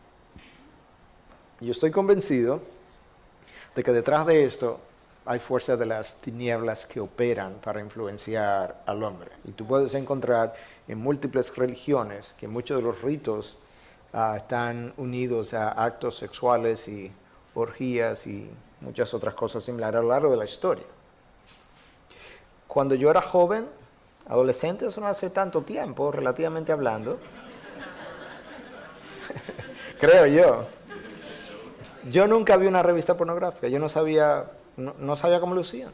Yo estoy convencido de que detrás de esto hay fuerzas de las tinieblas que operan para influenciar al hombre. Y tú puedes encontrar en múltiples religiones que muchos de los ritos están unidos a actos sexuales y orgías y muchas otras cosas similares a lo largo de la historia. Cuando yo era joven, adolescente, eso no hace tanto tiempo, relativamente hablando, creo yo nunca vi una revista pornográfica, yo no sabía cómo lucían.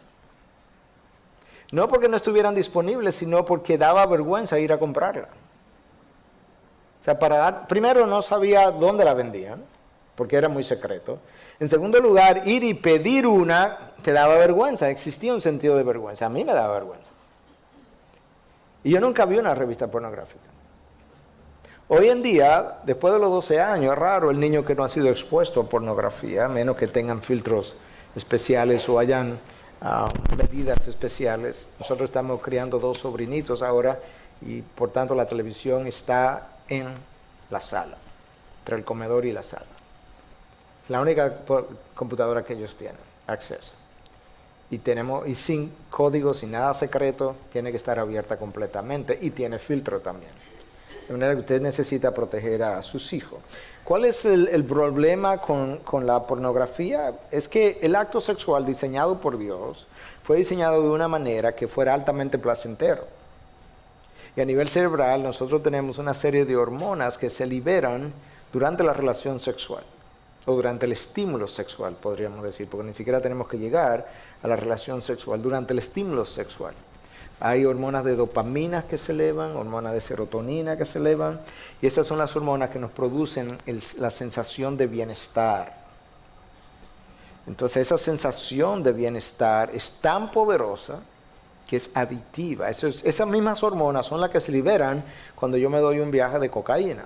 No porque no estuvieran disponibles, sino porque daba vergüenza ir a comprarla. O sea, primero no sabía dónde la vendían, porque era muy secreto. En segundo lugar, ir y pedir una te daba vergüenza, existía un sentido de vergüenza. A mí me daba vergüenza. Y yo nunca vi una revista pornográfica. Hoy en día, después de los 12 años, es raro el niño que no ha sido expuesto a pornografía, a menos que tengan filtros especiales o hayan medidas especiales. Nosotros estamos criando 2 sobrinitos ahora y por tanto la televisión está en la sala, entre el comedor y la sala. La única computadora que ellos tienen acceso. Y sin código, sin nada secreto, tiene que estar abierta completamente y tiene filtro también. De manera que usted necesita proteger a sus hijos. ¿Cuál es el problema con la pornografía? Es que el acto sexual diseñado por Dios fue diseñado de una manera que fuera altamente placentero. Y a nivel cerebral nosotros tenemos una serie de hormonas que se liberan durante la relación sexual o durante el estímulo sexual, podríamos decir, porque ni siquiera tenemos que llegar a la relación sexual, durante el estímulo sexual. Hay hormonas de dopamina que se elevan, hormonas de serotonina que se elevan, y esas son las hormonas que nos producen la sensación de bienestar. Entonces esa sensación de bienestar es tan poderosa que es adictiva. Esas mismas hormonas son las que se liberan cuando yo me doy un viaje de cocaína.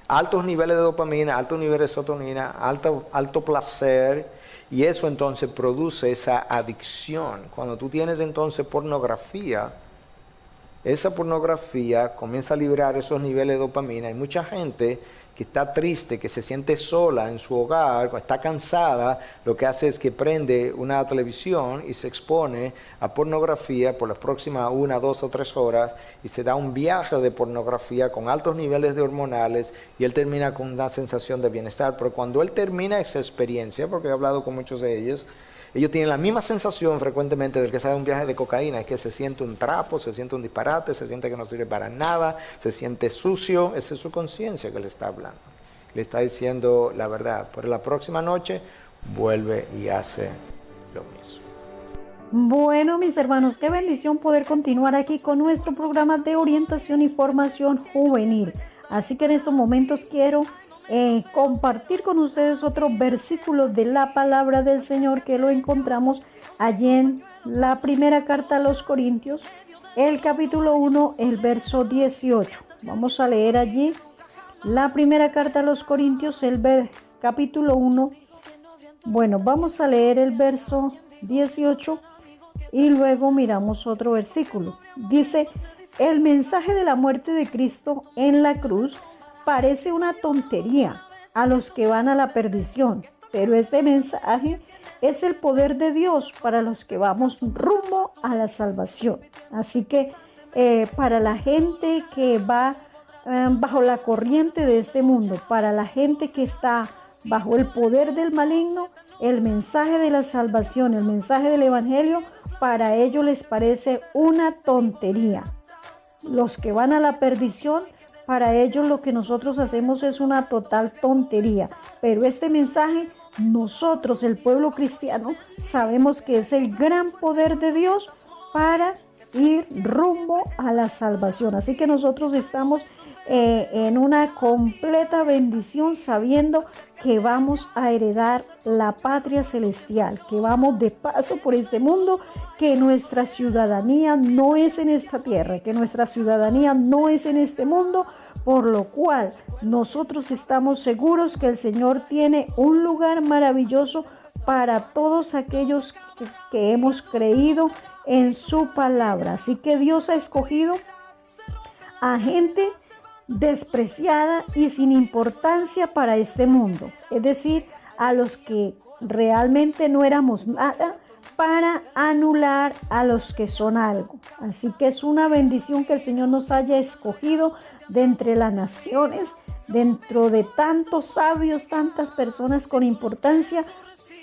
Altos niveles de dopamina, altos niveles de serotonina, alto placer, y eso entonces produce esa adicción. Cuando tú tienes entonces pornografía, esa pornografía comienza a liberar esos niveles de dopamina. Hay mucha gente que está triste, que se siente sola en su hogar, está cansada, lo que hace es que prende una televisión y se expone a pornografía por las próximas 1, 2 o 3 horas y se da un viaje de pornografía con altos niveles de hormonales y él termina con una sensación de bienestar. Pero cuando él termina esa experiencia, porque he hablado con muchos de ellos tienen la misma sensación frecuentemente del que sale un viaje de cocaína, es que se siente un trapo, se siente un disparate, se siente que no sirve para nada, se siente sucio. Esa es su conciencia que le está hablando. Le está diciendo la verdad, pero la próxima noche vuelve y hace lo mismo. Bueno, mis hermanos, qué bendición poder continuar aquí con nuestro programa de orientación y formación juvenil. Así que en estos momentos quiero compartir con ustedes otro versículo de la palabra del Señor que lo encontramos allí en la primera carta a los Corintios, el capítulo 1, el verso 18. Vamos a leer allí la primera carta a los Corintios, capítulo 1. Bueno, vamos a leer el verso 18 y luego miramos otro versículo. Dice: el mensaje de la muerte de Cristo en la cruz parece una tontería a los que van a la perdición, pero este mensaje es el poder de Dios para los que vamos rumbo a la salvación. Así que para la gente que va bajo la corriente de este mundo, para la gente que está bajo el poder del maligno, el mensaje de la salvación, el mensaje del evangelio, para ellos les parece una tontería. Los que van a la perdición, para ellos lo que nosotros hacemos es una total tontería. Pero este mensaje, nosotros, el pueblo cristiano, sabemos que es el gran poder de Dios para ir rumbo a la salvación. Así que nosotros estamos en una completa bendición, sabiendo que vamos a heredar la patria celestial, que vamos de paso por este mundo, que nuestra ciudadanía no es en esta tierra, que nuestra ciudadanía no es en este mundo, por lo cual nosotros estamos seguros que el Señor tiene un lugar maravilloso para todos aquellos que hemos creído en su palabra. Así que Dios ha escogido a gente despreciada y sin importancia para este mundo, es decir, a los que realmente no éramos nada, para anular a los que son algo. Así que es una bendición que el Señor nos haya escogido de entre las naciones, dentro de tantos sabios, tantas personas con importancia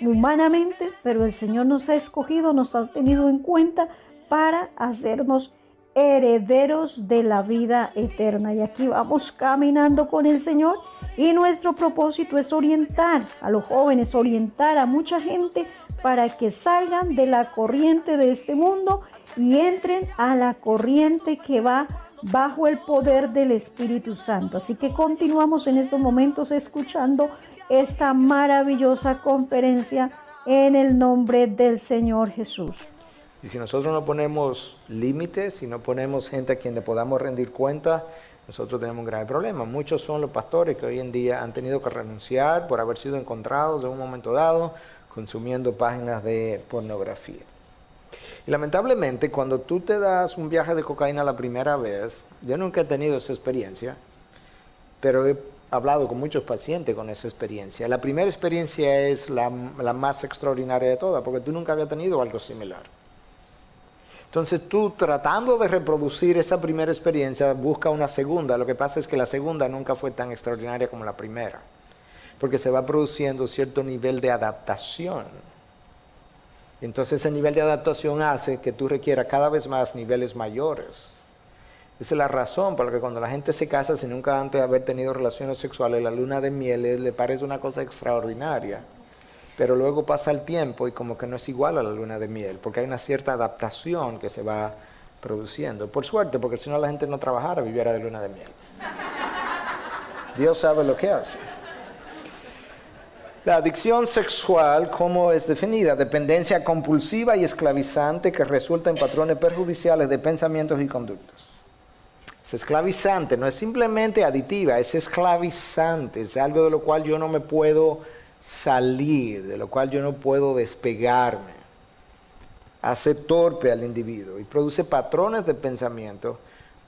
humanamente, pero el Señor nos ha escogido, nos ha tenido en cuenta para hacernos herederos de la vida eterna. Y aquí vamos caminando con el Señor, y nuestro propósito es orientar a los jóvenes, orientar a mucha gente para que salgan de la corriente de este mundo y entren a la corriente que va bajo el poder del Espíritu Santo. Así que continuamos en estos momentos escuchando esta maravillosa conferencia en el nombre del Señor Jesús. Y si nosotros no ponemos límites, si no ponemos gente a quien le podamos rendir cuenta, nosotros tenemos un grave problema. Muchos son los pastores que hoy en día han tenido que renunciar por haber sido encontrados en un momento dado consumiendo páginas de pornografía. Y lamentablemente, cuando tú te das un viaje de cocaína la primera vez, yo nunca he tenido esa experiencia, pero he hablado con muchos pacientes con esa experiencia. La primera experiencia es la más extraordinaria de todas, porque tú nunca habías tenido algo similar. Entonces tú, tratando de reproducir esa primera experiencia, busca una segunda. Lo que pasa es que la segunda nunca fue tan extraordinaria como la primera, porque se va produciendo cierto nivel de adaptación. Entonces ese nivel de adaptación hace que tú requieras cada vez más niveles mayores. Esa es la razón por la que cuando la gente se casa sin nunca antes haber tenido relaciones sexuales, la luna de miel le parece una cosa extraordinaria. Pero luego pasa el tiempo y como que no es igual a la luna de miel, porque hay una cierta adaptación que se va produciendo. Por suerte, porque si no la gente no trabajara, viviera de luna de miel. Dios sabe lo que hace. La adicción sexual, ¿cómo es definida? Dependencia compulsiva y esclavizante que resulta en patrones perjudiciales de pensamientos y conductas. Es esclavizante, no es simplemente aditiva, es esclavizante, es algo de lo cual yo no me puedo salir, de lo cual yo no puedo despegarme. Hace torpe al individuo y produce patrones de pensamiento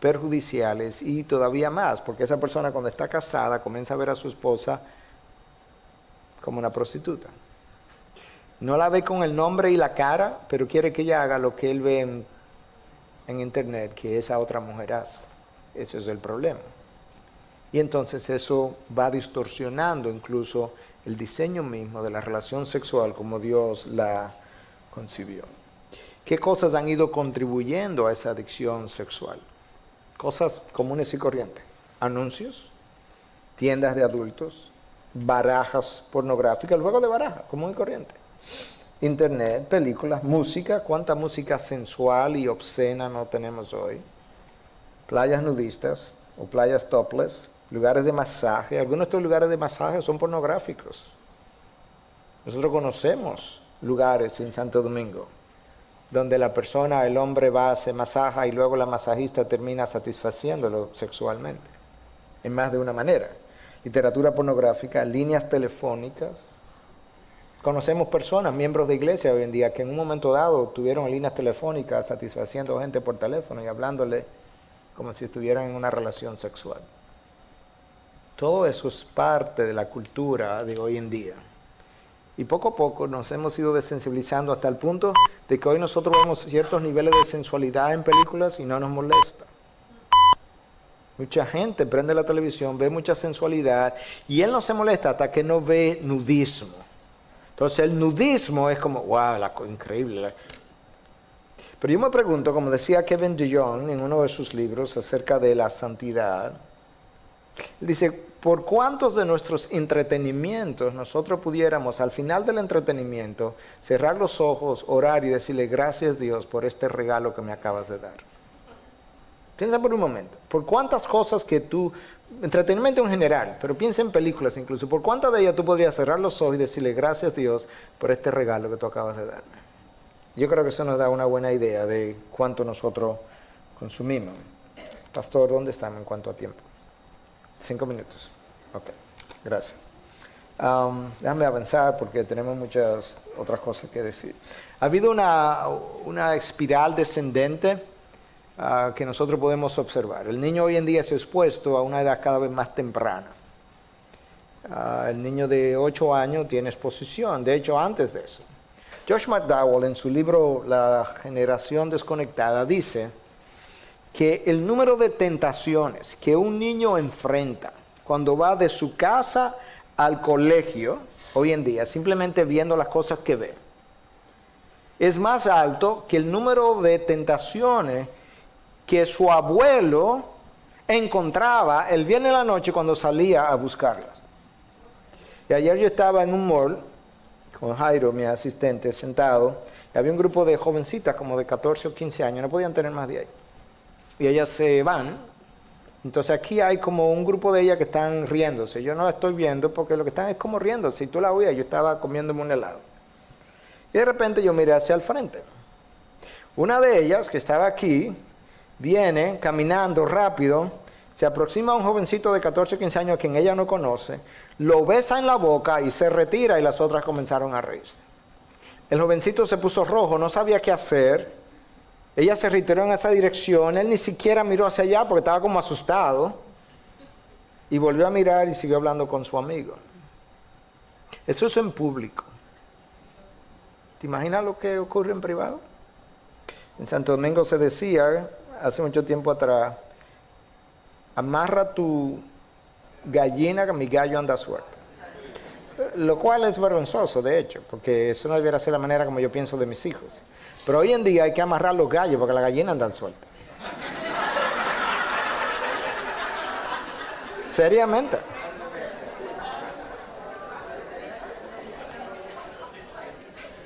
perjudiciales y todavía más, porque esa persona cuando está casada comienza a ver a su esposa como una prostituta. No la ve con el nombre y la cara, pero quiere que ella haga lo que él ve en internet, que esa otra mujer hace. Ese es el problema. Y entonces eso va distorsionando incluso el diseño mismo de la relación sexual como Dios la concibió. ¿Qué cosas han ido contribuyendo a esa adicción sexual? Cosas comunes y corrientes. Anuncios, tiendas de adultos, barajas pornográficas, el juego de baraja, común y corriente. Internet, películas, música, cuánta música sensual y obscena no tenemos hoy. Playas nudistas o playas topless, lugares de masaje. Algunos de estos lugares de masaje son pornográficos. Nosotros conocemos lugares en Santo Domingo donde la persona, el hombre va, se masaja y luego la masajista termina satisfaciéndolo sexualmente, en más de una manera. Literatura pornográfica, líneas telefónicas. Conocemos personas, miembros de iglesia hoy en día, que en un momento dado tuvieron líneas telefónicas satisfaciendo gente por teléfono y hablándole como si estuvieran en una relación sexual. Todo eso es parte de la cultura de hoy en día. Y poco a poco nos hemos ido desensibilizando hasta el punto de que hoy nosotros vemos ciertos niveles de sensualidad en películas y no nos molesta. Mucha gente prende la televisión, ve mucha sensualidad y él no se molesta hasta que no ve nudismo. Entonces el nudismo es como, wow, increíble. Pero yo me pregunto, como decía Kevin DeYoung en uno de sus libros acerca de la santidad, él dice, ¿por cuántos de nuestros entretenimientos nosotros pudiéramos al final del entretenimiento cerrar los ojos, orar y decirle gracias Dios por este regalo que me acabas de dar? Piensa por un momento, por cuántas cosas que tú, entretenimiento en general, pero piensa en películas incluso, por cuántas de ellas tú podrías cerrar los ojos y decirle gracias Dios por este regalo que tú acabas de darme. Yo creo que eso nos da una buena idea de cuánto nosotros consumimos. Pastor, ¿dónde estamos en cuanto a tiempo? 5 minutos. Ok, gracias. Déjame avanzar porque tenemos muchas otras cosas que decir. Ha habido una espiral descendente que nosotros podemos observar. El niño hoy en día es expuesto a una edad cada vez más temprana. El niño de 8 años tiene exposición, de hecho antes de eso. Josh McDowell en su libro La generación desconectada dice que el número de tentaciones que un niño enfrenta cuando va de su casa al colegio, hoy en día, simplemente viendo las cosas que ve, es más alto que el número de tentaciones que su abuelo encontraba el viernes en la noche cuando salía a buscarlas. Y ayer yo estaba en un mall con Jairo, mi asistente, sentado, y había un grupo de jovencitas como de 14 o 15 años, no podían tener más de ahí. Y ellas se van, entonces aquí hay como un grupo de ellas que están riéndose. Yo no la estoy viendo porque lo que están es como riéndose, y tú la oías, yo estaba comiéndome un helado. Y de repente yo miré hacia el frente. Una de ellas, que estaba aquí, viene caminando rápido, se aproxima a un jovencito de 14 o 15 años a quien ella no conoce, lo besa en la boca y se retira, y las otras comenzaron a reírse. El jovencito se puso rojo, no sabía qué hacer. Ella se retiró en esa dirección, él ni siquiera miró hacia allá porque estaba como asustado. Y volvió a mirar y siguió hablando con su amigo. Eso es en público. ¿Te imaginas lo que ocurre en privado? En Santo Domingo se decía, hace mucho tiempo atrás, amarra tu gallina que mi gallo anda suelto. Lo cual es vergonzoso, de hecho, porque eso no debiera ser la manera como yo pienso de mis hijos. Pero hoy en día hay que amarrar los gallos porque las gallinas andan sueltas. Seriamente.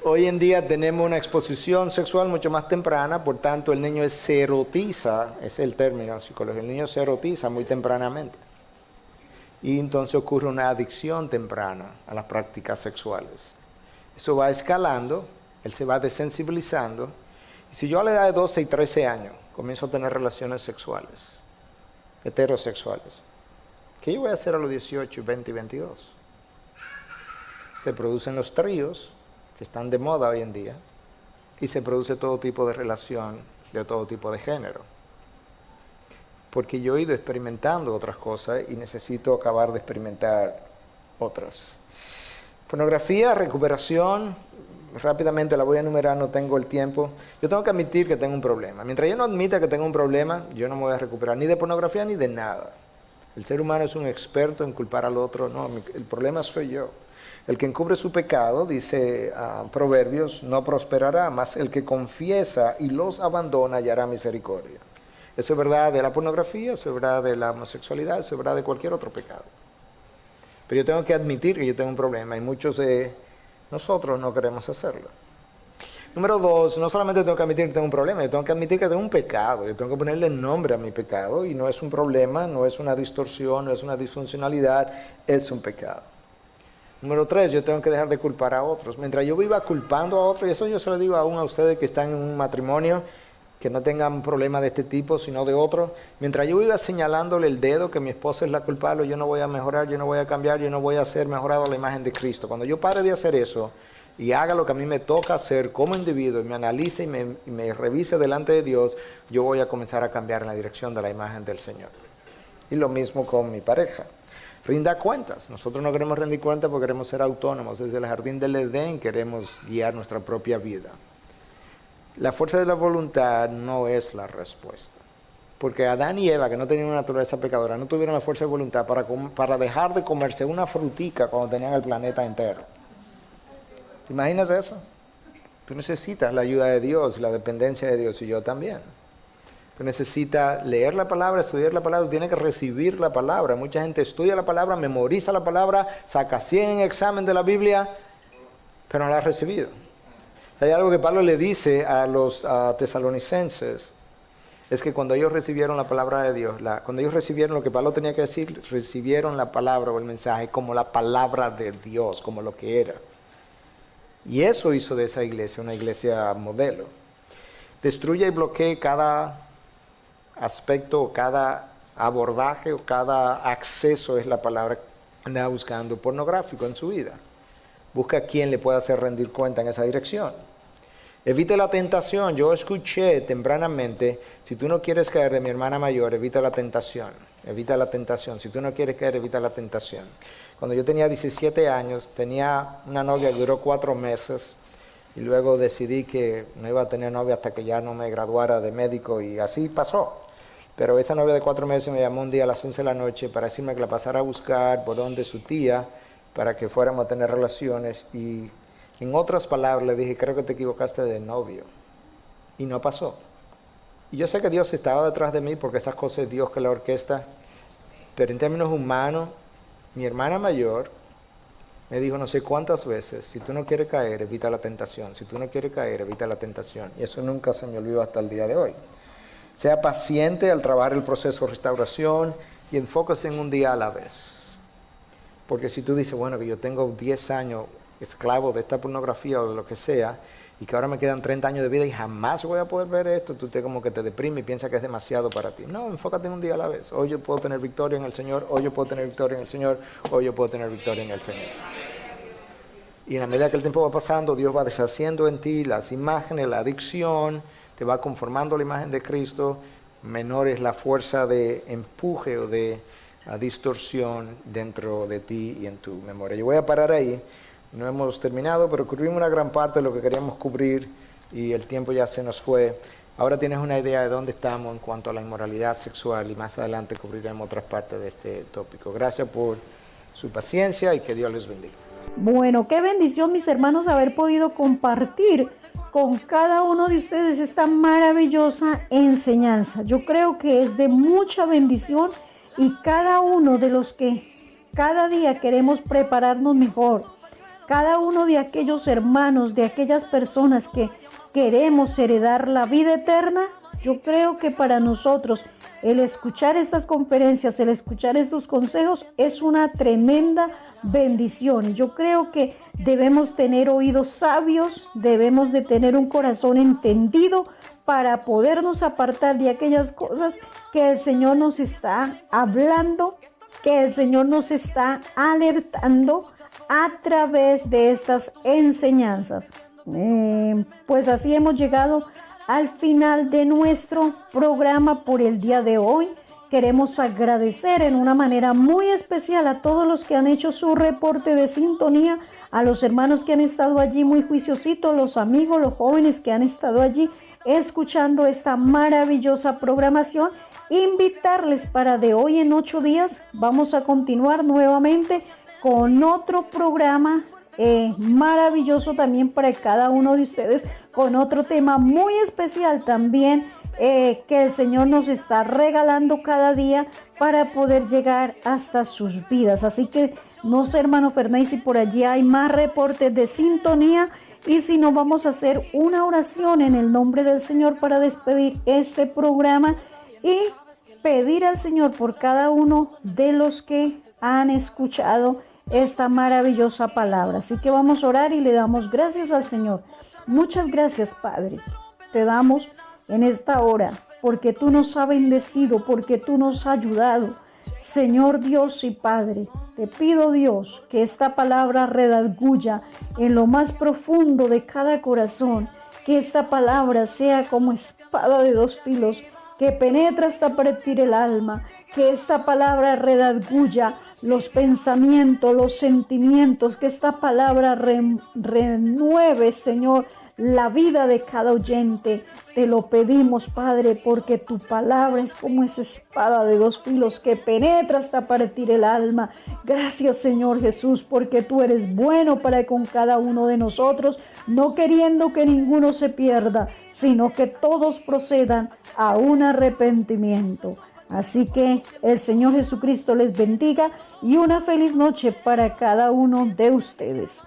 Hoy en día tenemos una exposición sexual mucho más temprana, por tanto el niño se erotiza, ese es el término psicológico, el niño se erotiza muy tempranamente. Y entonces ocurre una adicción temprana a las prácticas sexuales. Eso va escalando, él se va desensibilizando, y si yo a la edad de 12 y 13 años comienzo a tener relaciones sexuales, heterosexuales, ¿qué yo voy a hacer a los 18, 20 y 22? Se producen los tríos, que están de moda hoy en día, y se produce todo tipo de relación de todo tipo de género. Porque yo he ido experimentando otras cosas y necesito acabar de experimentar otras. Pornografía, recuperación, rápidamente la voy a enumerar, no tengo el tiempo. Yo tengo que admitir que tengo un problema. Mientras yo no admita que tengo un problema, yo no me voy a recuperar ni de pornografía ni de nada. El ser humano es un experto en culpar al otro. No, el problema soy yo. El que encubre su pecado, dice Proverbios, no prosperará, mas el que confiesa y los abandona hallará misericordia. Eso es verdad de la pornografía, eso es verdad de la homosexualidad, eso es verdad de cualquier otro pecado. Pero yo tengo que admitir que yo tengo un problema y muchos de nosotros no queremos hacerlo. Número 2, no solamente tengo que admitir que tengo un problema, yo tengo que admitir que tengo un pecado, yo tengo que ponerle nombre a mi pecado y no es un problema, no es una distorsión, no es una disfuncionalidad, es un pecado. Número 3, yo tengo que dejar de culpar a otros. Mientras yo viva culpando a otros, y eso yo se lo digo aún a ustedes que están en un matrimonio, que no tengan un problema de este tipo, sino de otro. Mientras yo iba señalándole el dedo que mi esposa es la culpable, yo no voy a mejorar, yo no voy a cambiar, yo no voy a ser mejorado a la imagen de Cristo. Cuando yo pare de hacer eso y haga lo que a mí me toca hacer como individuo, y me analice y me revise delante de Dios, yo voy a comenzar a cambiar en la dirección de la imagen del Señor. Y lo mismo con mi pareja. Rinda cuentas. Nosotros no queremos rendir cuentas porque queremos ser autónomos. Desde el jardín del Edén queremos guiar nuestra propia vida. La fuerza de la voluntad no es la respuesta. Porque Adán y Eva, que no tenían una naturaleza pecadora, no tuvieron la fuerza de voluntad para dejar de comerse una frutica cuando tenían el planeta entero. ¿Te imaginas eso? Tú necesitas la ayuda de Dios, la dependencia de Dios, y yo también. Tú necesitas leer la palabra, estudiar la palabra, tienes que recibir la palabra. Mucha gente estudia la palabra, memoriza la palabra, saca 100 en examen de la Biblia, pero no la ha recibido. Hay algo que Pablo le dice a los tesalonicenses, es que cuando ellos recibieron la palabra de Dios, cuando ellos recibieron lo que Pablo tenía que decir, recibieron la palabra o el mensaje como la palabra de Dios, como lo que era. Y eso hizo de esa iglesia una iglesia modelo. Destruye y bloquee cada aspecto, o cada abordaje, o cada acceso, es la palabra que anda buscando, pornográfico en su vida. Busca a quien le pueda hacer rendir cuenta en esa dirección. Evite la tentación. Yo escuché tempranamente, si tú no quieres caer de mi hermana mayor, evita la tentación. Evita la tentación. Si tú no quieres caer, evita la tentación. Cuando yo tenía 17 años, tenía una novia que duró 4 meses. Y luego decidí que no iba a tener novia hasta que ya no me graduara de médico, y así pasó. Pero esa novia de 4 meses me llamó un día a las 11 de la noche para decirme que la pasara a buscar por donde su tía, para que fuéramos a tener relaciones. Y en otras palabras le dije, creo que te equivocaste de novio. Y no pasó. Y yo sé que Dios estaba detrás de mí porque esas cosas es Dios que la orquesta. Pero en términos humanos, mi hermana mayor me dijo no sé cuántas veces, si tú no quieres caer, evita la tentación. Si tú no quieres caer, evita la tentación. Y eso nunca se me olvidó hasta el día de hoy. Sea paciente al trabajar el proceso de restauración y enfóquese en un día a la vez. Porque si tú dices, bueno, que yo tengo 10 años esclavo de esta pornografía o de lo que sea, y que ahora me quedan 30 años de vida y jamás voy a poder ver esto, tú te como que te deprime y piensas que es demasiado para ti. No, enfócate en un día a la vez. Hoy yo puedo tener victoria en el Señor, hoy yo puedo tener victoria en el Señor, hoy yo puedo tener victoria en el Señor. Y en la medida que el tiempo va pasando, Dios va deshaciendo en ti las imágenes, la adicción, te va conformando a la imagen de Cristo, menor es la fuerza de empuje o de distorsión dentro de ti y en tu memoria. Yo voy a parar ahí, no hemos terminado, pero cubrimos una gran parte de lo que queríamos cubrir y el tiempo ya se nos fue. Ahora tienes una idea de dónde estamos en cuanto a la inmoralidad sexual y más adelante cubriremos otras partes de este tópico. Gracias por su paciencia y que Dios les bendiga. Bueno, qué bendición, mis hermanos, haber podido compartir con cada uno de ustedes esta maravillosa enseñanza. Yo creo que es de mucha bendición y cada uno de los que cada día queremos prepararnos mejor, cada uno de aquellos hermanos, de aquellas personas que queremos heredar la vida eterna, yo creo que para nosotros el escuchar estas conferencias, el escuchar estos consejos es una tremenda bendición. Yo creo que debemos tener oídos sabios, debemos de tener un corazón entendido para podernos apartar de aquellas cosas que el Señor nos está hablando, que el Señor nos está alertando a través de estas enseñanzas. Pues así hemos llegado al final de nuestro programa por el día de hoy. Queremos agradecer en una manera muy especial a todos los que han hecho su reporte de sintonía, a los hermanos que han estado allí muy juiciositos, los amigos, los jóvenes que han estado allí escuchando esta maravillosa programación. Invitarles para de hoy en 8 días vamos a continuar nuevamente con otro programa maravilloso también para cada uno de ustedes, con otro tema muy especial también que el Señor nos está regalando cada día para poder llegar hasta sus vidas. Así que no sé, hermano Fernández, si por allí hay más reportes de sintonía, y si no, vamos a hacer una oración en el nombre del Señor para despedir este programa y pedir al Señor por cada uno de los que han escuchado esta maravillosa palabra. Así que vamos a orar y le damos gracias al Señor. Muchas gracias, Padre. Te damos en esta hora porque tú nos has bendecido, porque tú nos has ayudado. Señor Dios y Padre, te pido, Dios, que esta palabra redarguya en lo más profundo de cada corazón, que esta palabra sea como espada de 2 filos, que penetra hasta partir el alma, que esta palabra redarguya los pensamientos, los sentimientos, que esta palabra renueve, Señor, la vida de cada oyente. Te lo pedimos, Padre, porque tu palabra es como esa espada de 2 filos que penetra hasta partir el alma. Gracias, Señor Jesús, porque tú eres bueno para con cada uno de nosotros, no queriendo que ninguno se pierda, sino que todos procedan a un arrepentimiento. Así que el Señor Jesucristo les bendiga y una feliz noche para cada uno de ustedes.